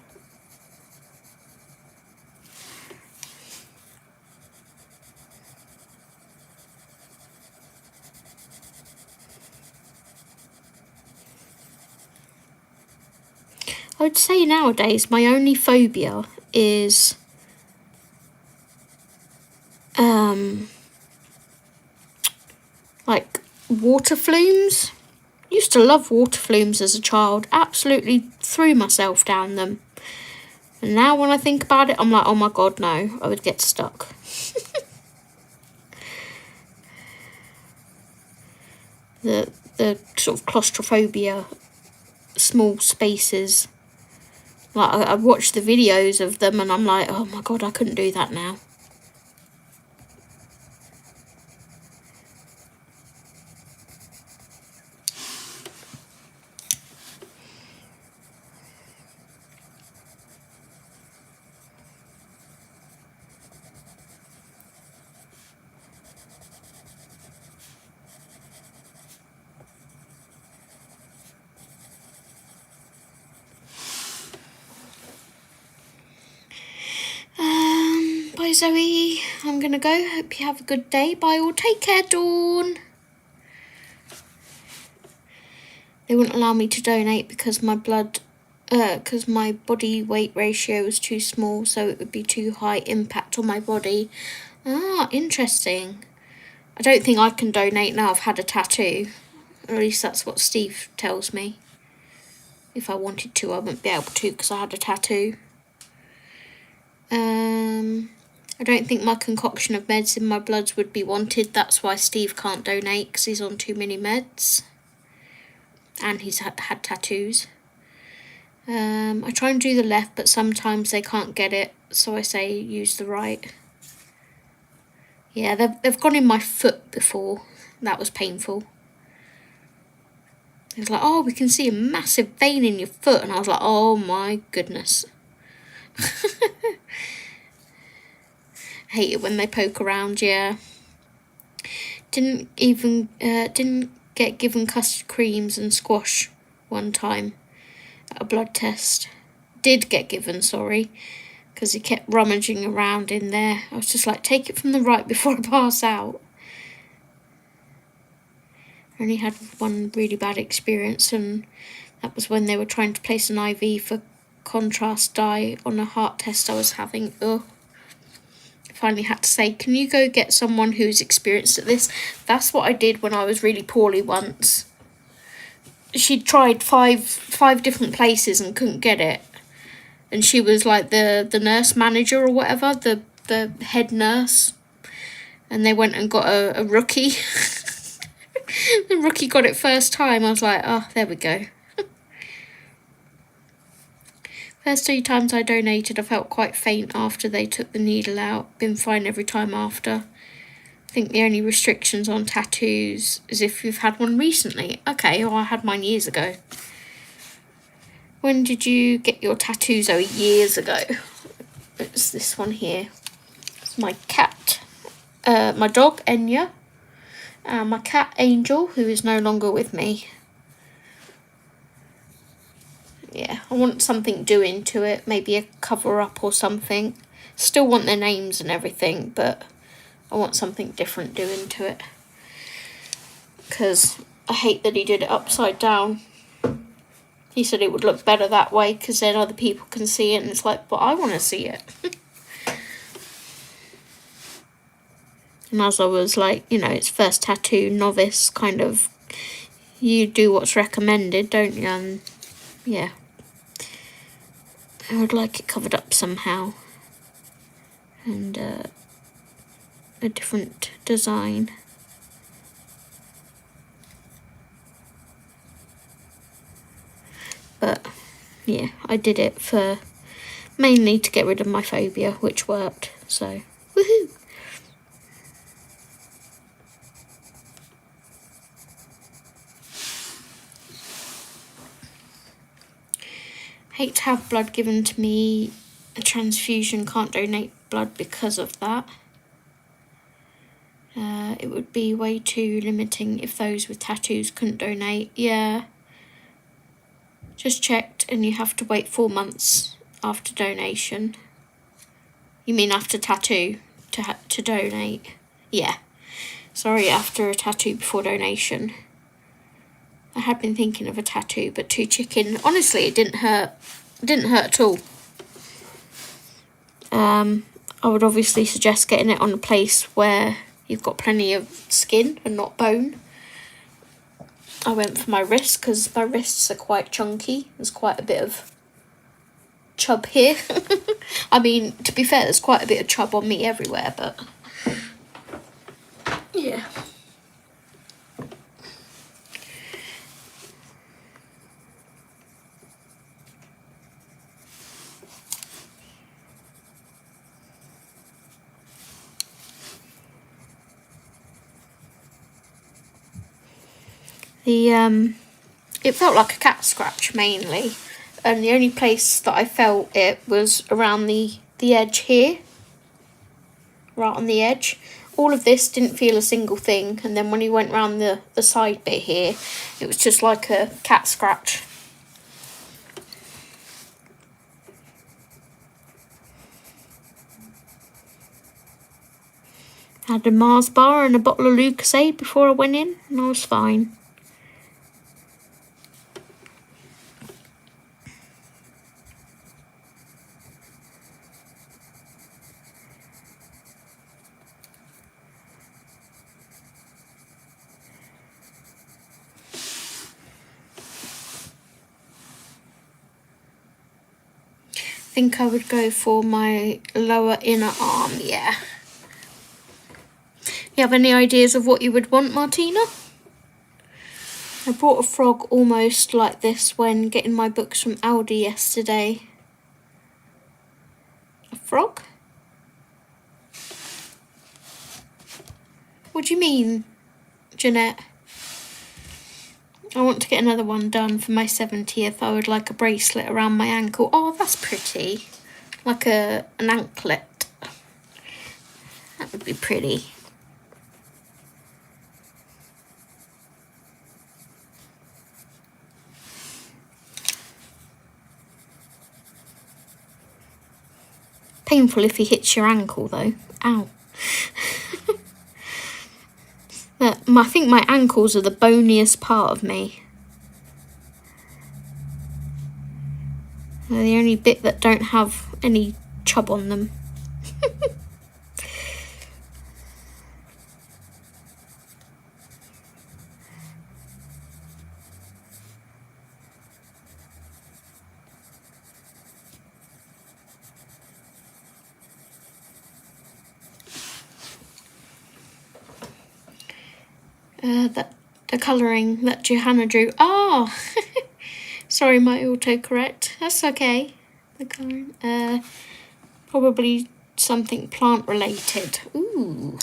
I would say nowadays my only phobia is like water flumes. Used to love water flumes as a child. Absolutely threw myself down them. And now when I think about it, I'm like, oh my god, no, I would get stuck. the sort of claustrophobia, small spaces. Like I watch the videos of them and I'm like, oh my god, I couldn't do that now. Bye Zoe, I'm gonna go. Hope you have a good day. Bye all. Take care, Dawn. They wouldn't allow me to donate because my body weight ratio was too small, so it would be too high impact on my body. Ah, interesting. I don't think I can donate now I've had a tattoo. Or at least that's what Steve tells me. If I wanted to, I wouldn't be able to because I had a tattoo. I don't think my concoction of meds in my bloods would be wanted. That's why Steve can't donate, because he's on too many meds. And he's had tattoos. I try and do the left, but sometimes they can't get it, so I say use the right. Yeah, they've gone in my foot before. That was painful. It was like, oh, we can see a massive vein in your foot. And I was like, oh my goodness. Hate it when they poke around, yeah. Didn't get given custard creams and squash one time at a blood test. Did get given, sorry, because he kept rummaging around in there. I was just like, take it from the right before I pass out. I only had one really bad experience, and that was when they were trying to place an IV for contrast dye on a heart test I was having. Ugh. Finally had to say, can you go get someone who's experienced at this? That's what I did when I was really poorly once. She'd tried five different places and couldn't get it. And she was like the nurse manager or whatever, the head nurse. And they went and got a rookie. The rookie got it first time. I was like, oh, there we go. First 3 times I donated, I felt quite faint after they took the needle out. Been fine every time after. I think the only restrictions on tattoos is if you've had one recently. Okay, well, I had mine years ago. When did you get your tattoos? Oh, years ago. It's this one here. It's my cat. My dog, Enya. And my cat, Angel, who is no longer with me. Yeah, I want something doing to it. Maybe a cover-up or something. Still want their names and everything, but I want something different doing to it. Because I hate that he did it upside down. He said it would look better that way because then other people can see it, and it's like, but I want to see it. And as I was like, you know, it's first tattoo, novice, kind of, you do what's recommended, don't you? And yeah, I would like it covered up somehow. And a different design. But yeah, I did it for mainly to get rid of my phobia, which worked, so woohoo! Hate to have blood given to me. A transfusion, can't donate blood because of that. It would be way too limiting if those with tattoos couldn't donate. Yeah. Just checked, and you have to wait 4 months after donation. You mean after tattoo to donate? Yeah. Sorry, after a tattoo before donation. I had been thinking of a tattoo, but too chicken. Honestly, it didn't hurt. It didn't hurt at all. I would obviously suggest getting it on a place where you've got plenty of skin and not bone. I went for my wrist because my wrists are quite chunky. There's quite a bit of chub here. I mean, to be fair, there's quite a bit of chub on me everywhere, but yeah. It felt like a cat scratch mainly, and the only place that I felt it was around the edge here, right on the edge. All of this didn't feel a single thing, and then when you went round the side bit here, it was just like a cat scratch. I had a Mars bar and a bottle of Lucasade before I went in, and I was fine. I think I would go for my lower inner arm, yeah. You have any ideas of what you would want, Martina? I bought a frog almost like this when getting my books from Aldi yesterday. A frog? What do you mean, Jeanette? I want to get another one done for my 70th. I would like a bracelet around my ankle. Oh, that's pretty. Like an anklet. That would be pretty. Painful if he hits your ankle though. Ow. I think my ankles are the boniest part of me. They're the only bit that don't have any chub on them. The colouring that Johanna drew. Oh, sorry, my autocorrect. That's okay. the colouring. Probably something plant related. Ooh.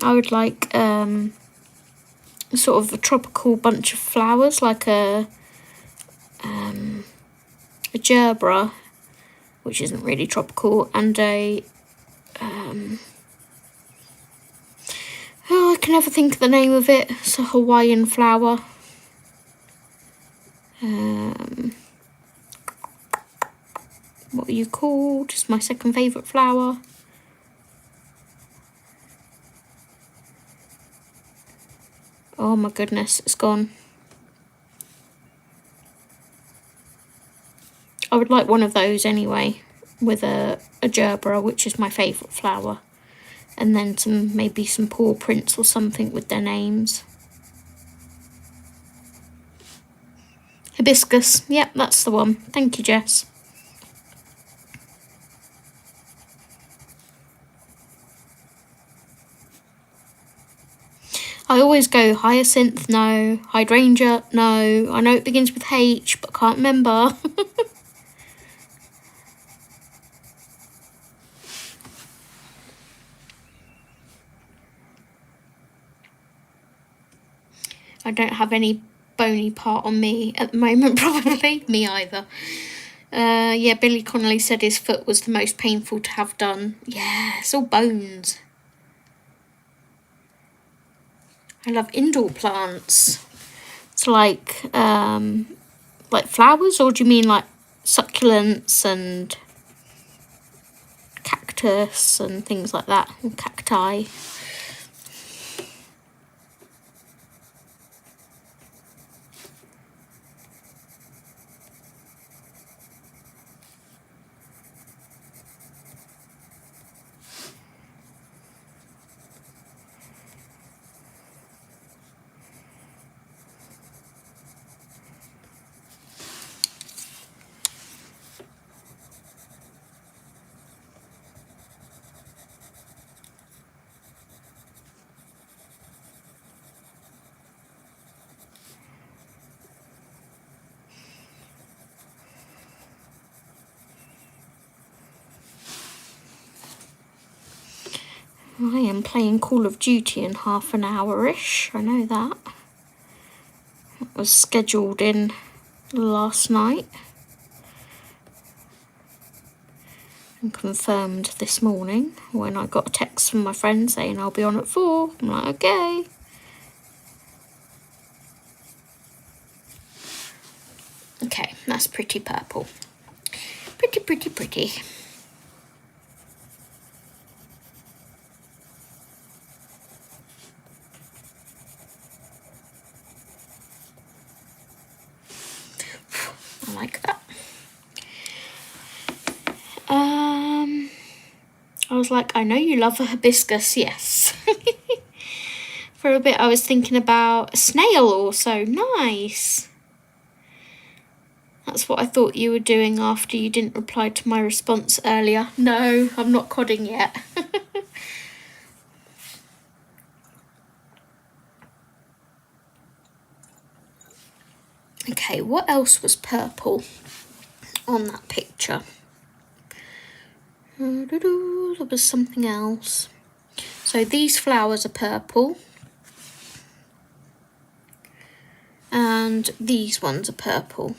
I would like sort of a tropical bunch of flowers, like a gerbera, which isn't really tropical, and a oh, I can never think of the name of it. It's a Hawaiian flower. What are you called? It's my second favourite flower. Oh my goodness, it's gone. I would like one of those anyway, with a gerbera, which is my favourite flower. And then maybe some paw prints or something with their names. Hibiscus, yep, that's the one. Thank you, Jess. I always go hyacinth, no. Hydrangea, no. I know it begins with H, but I can't remember. I don't have any bony part on me at the moment, probably. Me either. Yeah, Billy Connolly said his foot was the most painful to have done. Yeah, it's all bones. I love indoor plants. It's like flowers, or do you mean like succulents and cactus and things like that, and cacti? I am playing Call of Duty in half an hour-ish, I know that. It was scheduled in last night and confirmed this morning when I got a text from my friend saying I'll be on at 4. I'm like, okay. Okay, that's pretty purple. Pretty, pretty, pretty. I like that. I was like, I know you love a hibiscus, yes. For a bit I was thinking about a snail also. Nice. That's what I thought you were doing after you didn't reply to my response earlier. No, I'm not codding yet. Okay, what else was purple on that picture? There was something else. So these flowers are purple. And these ones are purple.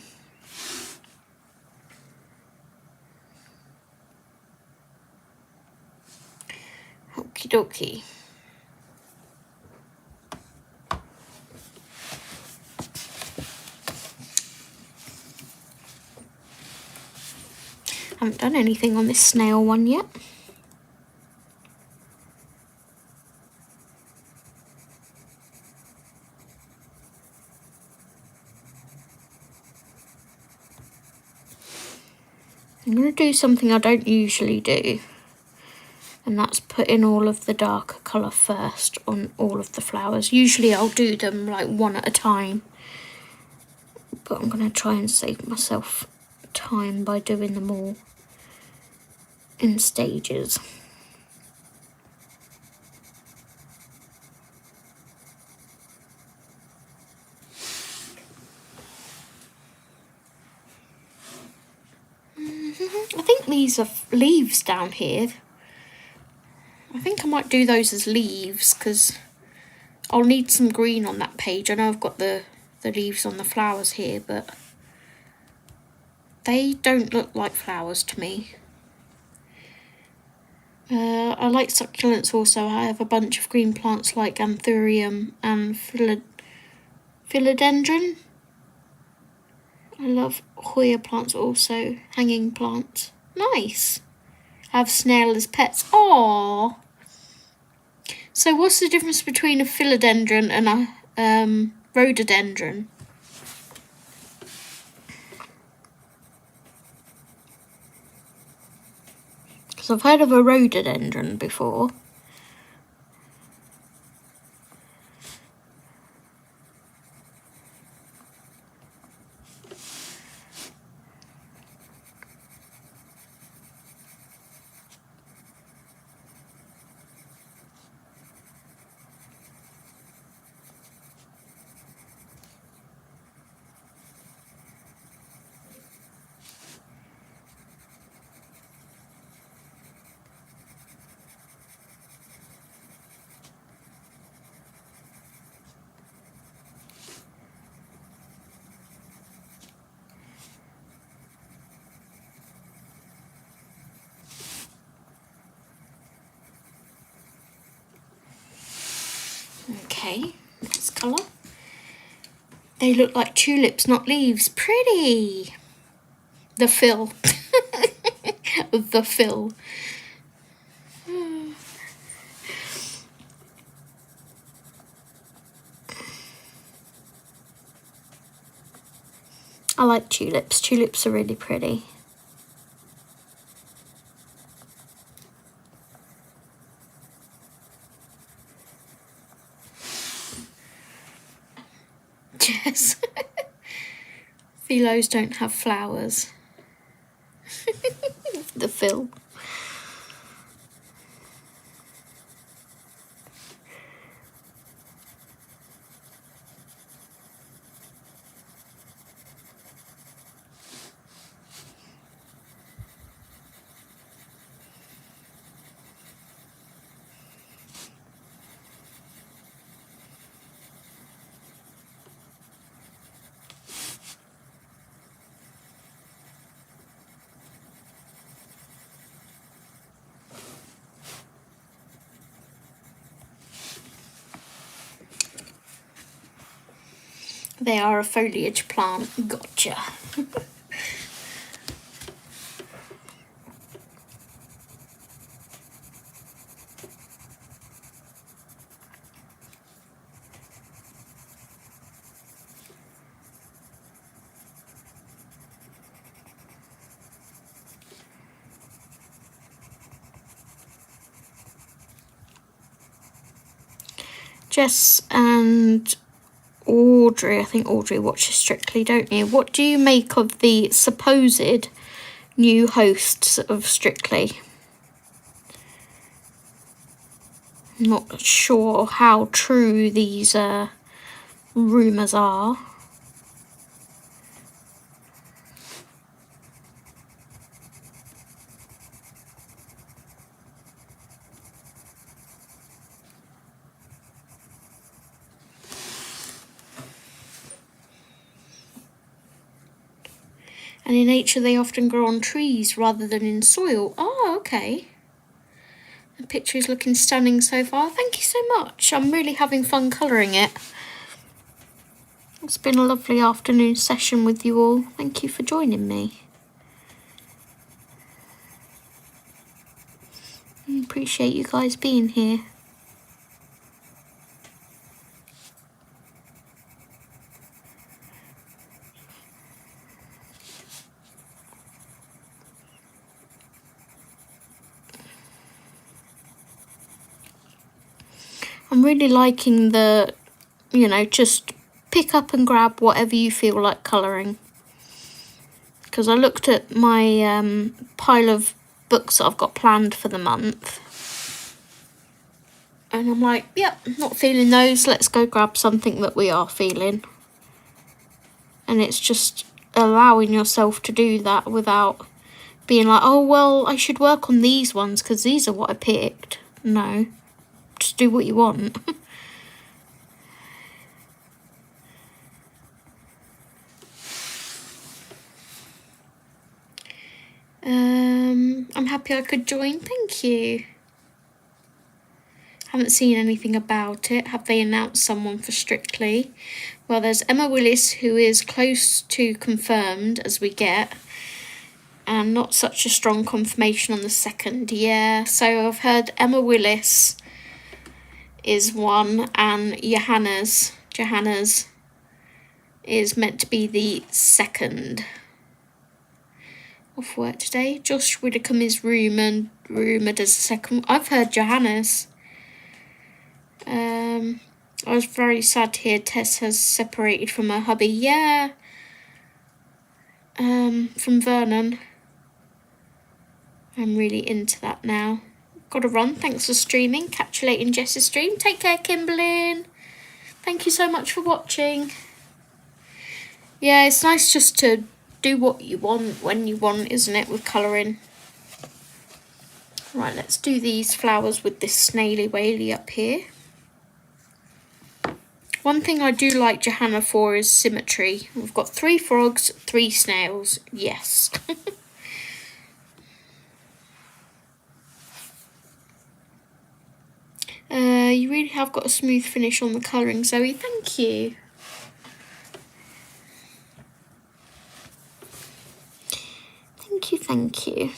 Okie dokie. I haven't done anything on this snail one yet. I'm going to do something I don't usually do, and that's put in all of the darker colour first on all of the flowers. Usually I'll do them like one at a time, but I'm going to try and save myself time by doing them all in stages. these are leaves down here. I think I might do those as leaves because I'll need some green on that page. I know I've got the leaves on the flowers here, but they don't look like flowers to me. I like succulents also. I have a bunch of green plants like anthurium and philodendron. I love Hoya plants also, hanging plants. Nice. I have snail as pets. Aww. So what's the difference between a philodendron and a rhododendron? Because I've heard of a rhododendron before. Okay, next colour. They look like tulips, not leaves. Pretty. The fill. The fill. I like tulips. Tulips are really pretty. Yes. Philos don't have flowers. The fill. They are a foliage plant. Gotcha. Jess and Audrey, I think Audrey watches Strictly, don't you? What do you make of the supposed new hosts of Strictly? I'm not sure how true these rumours are. And in nature they often grow on trees rather than in soil. Oh, okay. The picture is looking stunning so far. Thank you so much. I'm really having fun colouring it. It's been a lovely afternoon session with you all. Thank you for joining me. I appreciate you guys being here. I'm really liking the, just pick up and grab whatever you feel like colouring. Because I looked at my pile of books that I've got planned for the month. And I'm like, yep, not feeling those. Let's go grab something that we are feeling. And it's just allowing yourself to do that without being like, oh, well, I should work on these ones because these are what I picked. No, just do what you want. I'm happy I could join, thank you. Haven't seen anything about it. Have they announced someone for Strictly? Well, there's Emma Willis, who is close to confirmed as we get, and not such a strong confirmation on the second. Yeah, so I've heard Emma Willis is one, and Johanna's is meant to be the second. Off work today. Josh Widdicombe is rumoured as the second. I've heard Johanna's. I was very sad to hear Tess has separated from her hubby. Yeah. From Vernon. I'm really into that now. Gotta run. Thanks for streaming. Catch you later in Jess's stream. Take care, Kimberlyn. Thank you so much for watching. Yeah, it's nice just to do what you want when you want, isn't it, with colouring. Right, let's do these flowers with this snaily whaley up here. One thing I do like Johanna for is symmetry. We've got 3 frogs, 3 snails. Yes. You really have got a smooth finish on the colouring, Zoe. Thank you. Thank you.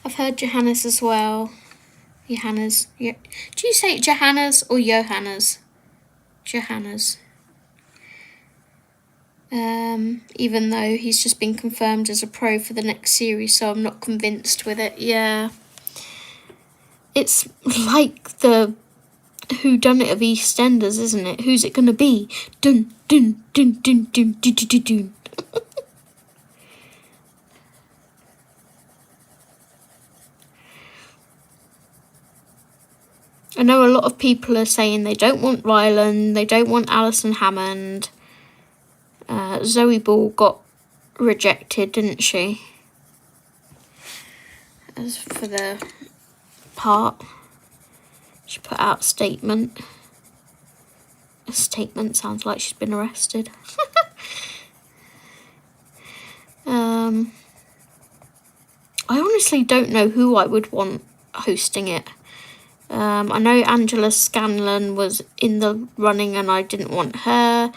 I've heard Johanna's as well. Johanna's. Yeah. Do you say Johanna's or Johanna's? Johanna's. Even though he's just been confirmed as a pro for the next series, so I'm not convinced with it. Yeah. It's like the whodunit of EastEnders, isn't it? Who's it gonna be? Dun dun dun dun dun dun dun dun dun. I know a lot of people are saying they don't want Ryland, they don't want Alison Hammond. Zoe Ball got rejected, didn't she? As for the part, she put out a statement. A statement sounds like she's been arrested. I honestly don't know who I would want hosting it. I know Angela Scanlon was in the running and I didn't want her.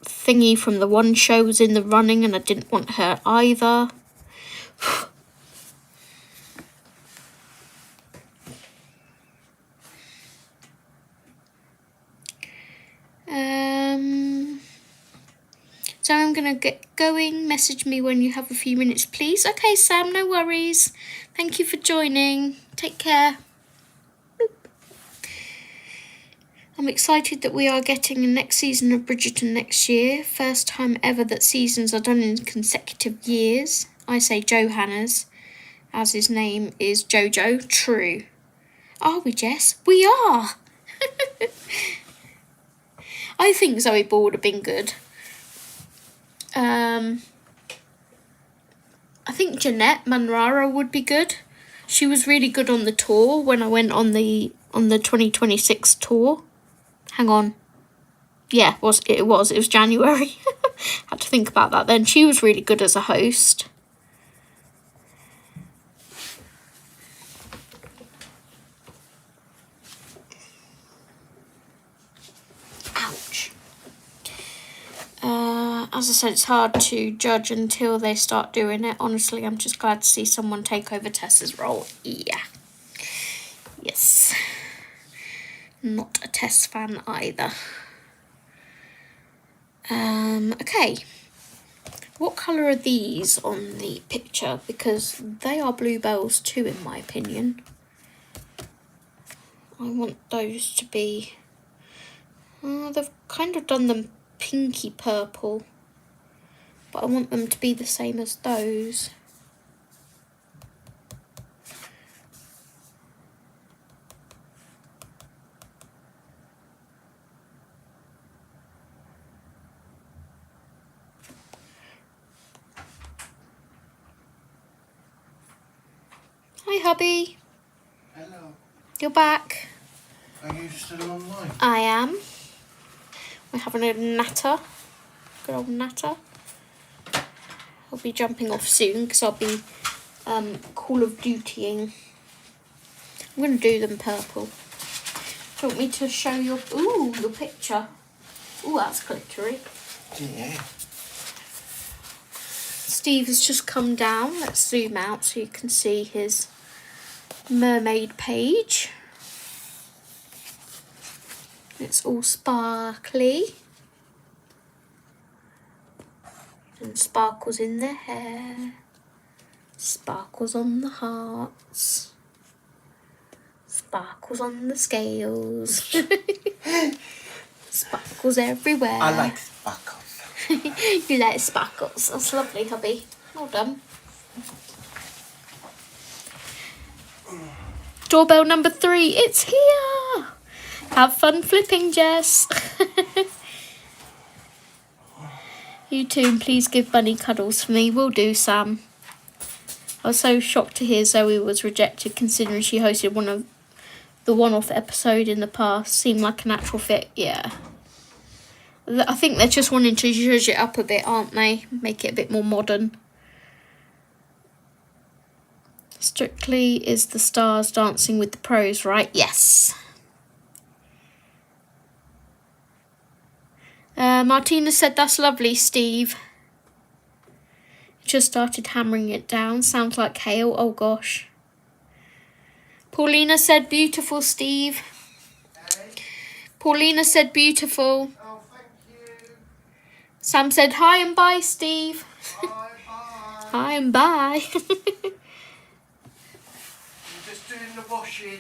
Thingy from the One Show was in the running and I didn't want her either. So I'm gonna get going. Message me when you have a few minutes, please. Okay, Sam, no worries. Thank you for joining. Take care. Boop. I'm excited that we are getting the next season of Bridgerton next year. First time ever that seasons are done in consecutive years. I say Johanna's, as his name is Jojo. True. Are we, Jess? We are. I think Zoe Ball would have been good. I think Jeanette Manrara would be good. She was really good on the tour when I went on the 2026 tour. Hang on. Yeah, it was January. Had to think about that then. She was really good as a host. Ouch. As I said, it's hard to judge until they start doing it. Honestly, I'm just glad to see someone take over Tess's role. Yeah. Yes. Not a Tess fan either. Okay. What colour are these on the picture? Because they are bluebells too, in my opinion. I want those to be... they've kind of done them pinky purple, but I want them to be the same as those. Hi, hubby. Hello. You're back. Are you still online? I am. We're having a natter. Good old natter. I'll be jumping off soon because I'll be Call of Dutying. I'm going to do them purple. Do you want me to show your picture? Ooh, that's glittery. Yeah. Steve has just come down. Let's zoom out so you can see his mermaid page. It's all sparkly. And sparkles in the hair. Sparkles on the hearts. Sparkles on the scales. Sparkles everywhere. I like sparkles. You like sparkles. That's lovely, hubby. Well done. Doorbell number 3. It's here. Have fun flipping, Jess. You too, and please give Bunny cuddles for me. Will do, Sam. I was so shocked to hear Zoe was rejected, considering she hosted one of the one-off episode in the past. Seemed like a natural fit. Yeah. I think they're just wanting to zhuzh it up a bit, aren't they? Make it a bit more modern. Strictly is the stars dancing with the pros, right? Yes. Martina said, that's lovely, Steve. Just started hammering it down. Sounds like hail. Oh, gosh. Paulina said, beautiful, Steve. Hey. Paulina said, beautiful. Oh, thank you. Sam said, hi and bye, Steve. Bye, bye. Hi and bye. I'm just doing the washing.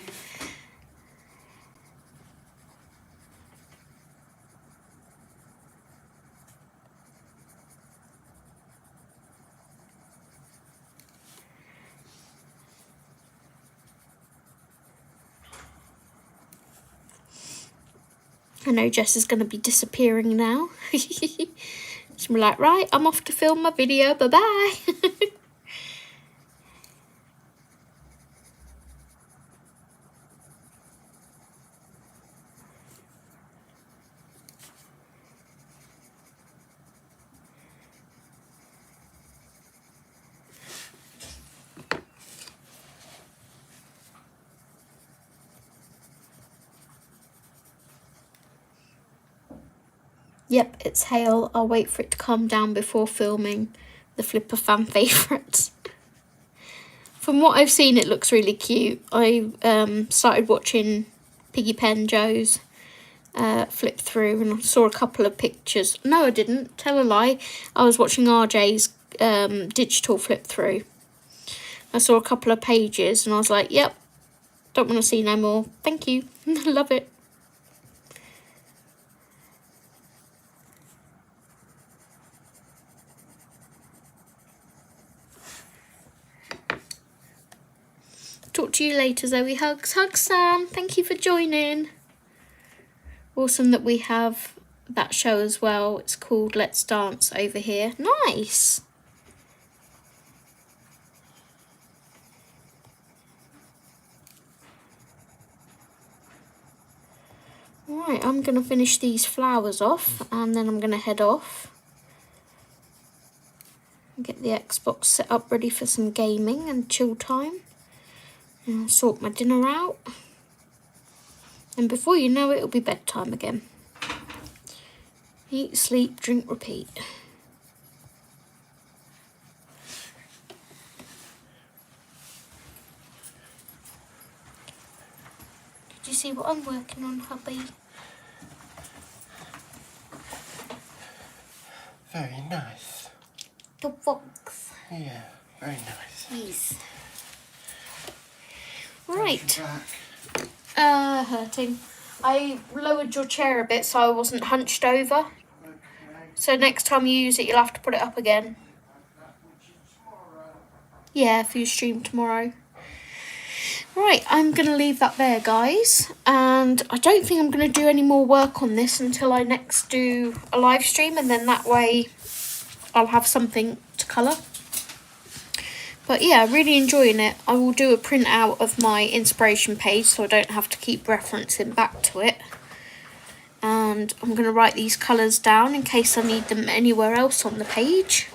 I know Jess is going to be disappearing now. So I'm like, right, I'm off to film my video. Bye-bye. Yep, it's hail. I'll wait for it to calm down before filming the Flipper fan favourites. From what I've seen, it looks really cute. I started watching Piggy Pen Joe's flip through, and I saw a couple of pictures. No, I didn't. Tell a lie. I was watching RJ's digital flip through. I saw a couple of pages, and I was like, yep, don't want to see no more. Thank you. Love it. Talk to you later, Zoe. Hugs. Hugs, Sam. Thank you for joining. Awesome that we have that show as well. It's called Let's Dance over here. Nice. Right, I'm going to finish these flowers off and then I'm going to head off. Get the Xbox set up ready for some gaming and chill time. And I'll sort my dinner out. And before you know it, it'll be bedtime again. Eat, sleep, drink, repeat. Did you see what I'm working on, hubby? Very nice. The box. Yeah, very nice. Yes. Right. Back. Hurting. I lowered your chair a bit so I wasn't hunched over. So next time you use it, you'll have to put it up again. Yeah, for your stream tomorrow. Right, I'm going to leave that there, guys. And I don't think I'm going to do any more work on this until I next do a live stream. And then that way I'll have something to colour. But yeah, really enjoying it. I will do a print out of my inspiration page so I don't have to keep referencing back to it. And I'm going to write these colours down in case I need them anywhere else on the page.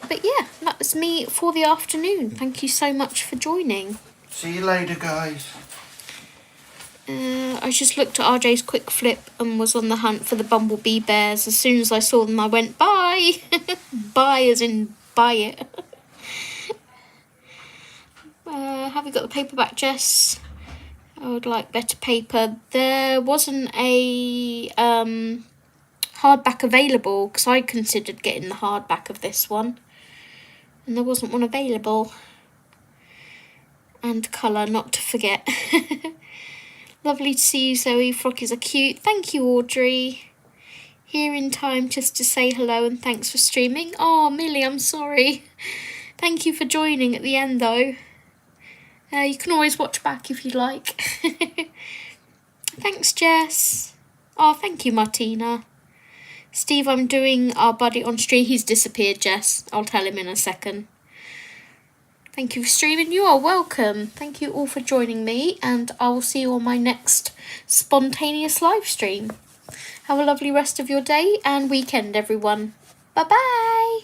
But yeah, that was me for the afternoon. Thank you so much for joining. See you later, guys. I just looked at RJ's quick flip and was on the hunt for the bumblebee bears. As soon as I saw them, I went, bye! Bye as in buy it. Have you got the paperback, Jess? I would like better paper. There wasn't a hardback available because I considered getting the hardback of this one. And there wasn't one available. And colour, not to forget. Lovely to see you, Zoe. Frockies are cute. Thank you, Audrey. Here in time just to say hello and thanks for streaming. Oh, Millie, I'm sorry. Thank you for joining at the end, though. You can always watch back if you like. Thanks, Jess. Oh, thank you, Martina. Steve, I'm doing our buddy on stream. He's disappeared, Jess. I'll tell him in a second. Thank you for streaming. You are welcome. Thank you all for joining me, and I will see you on my next spontaneous live stream. Have a lovely rest of your day and weekend, everyone. Bye-bye.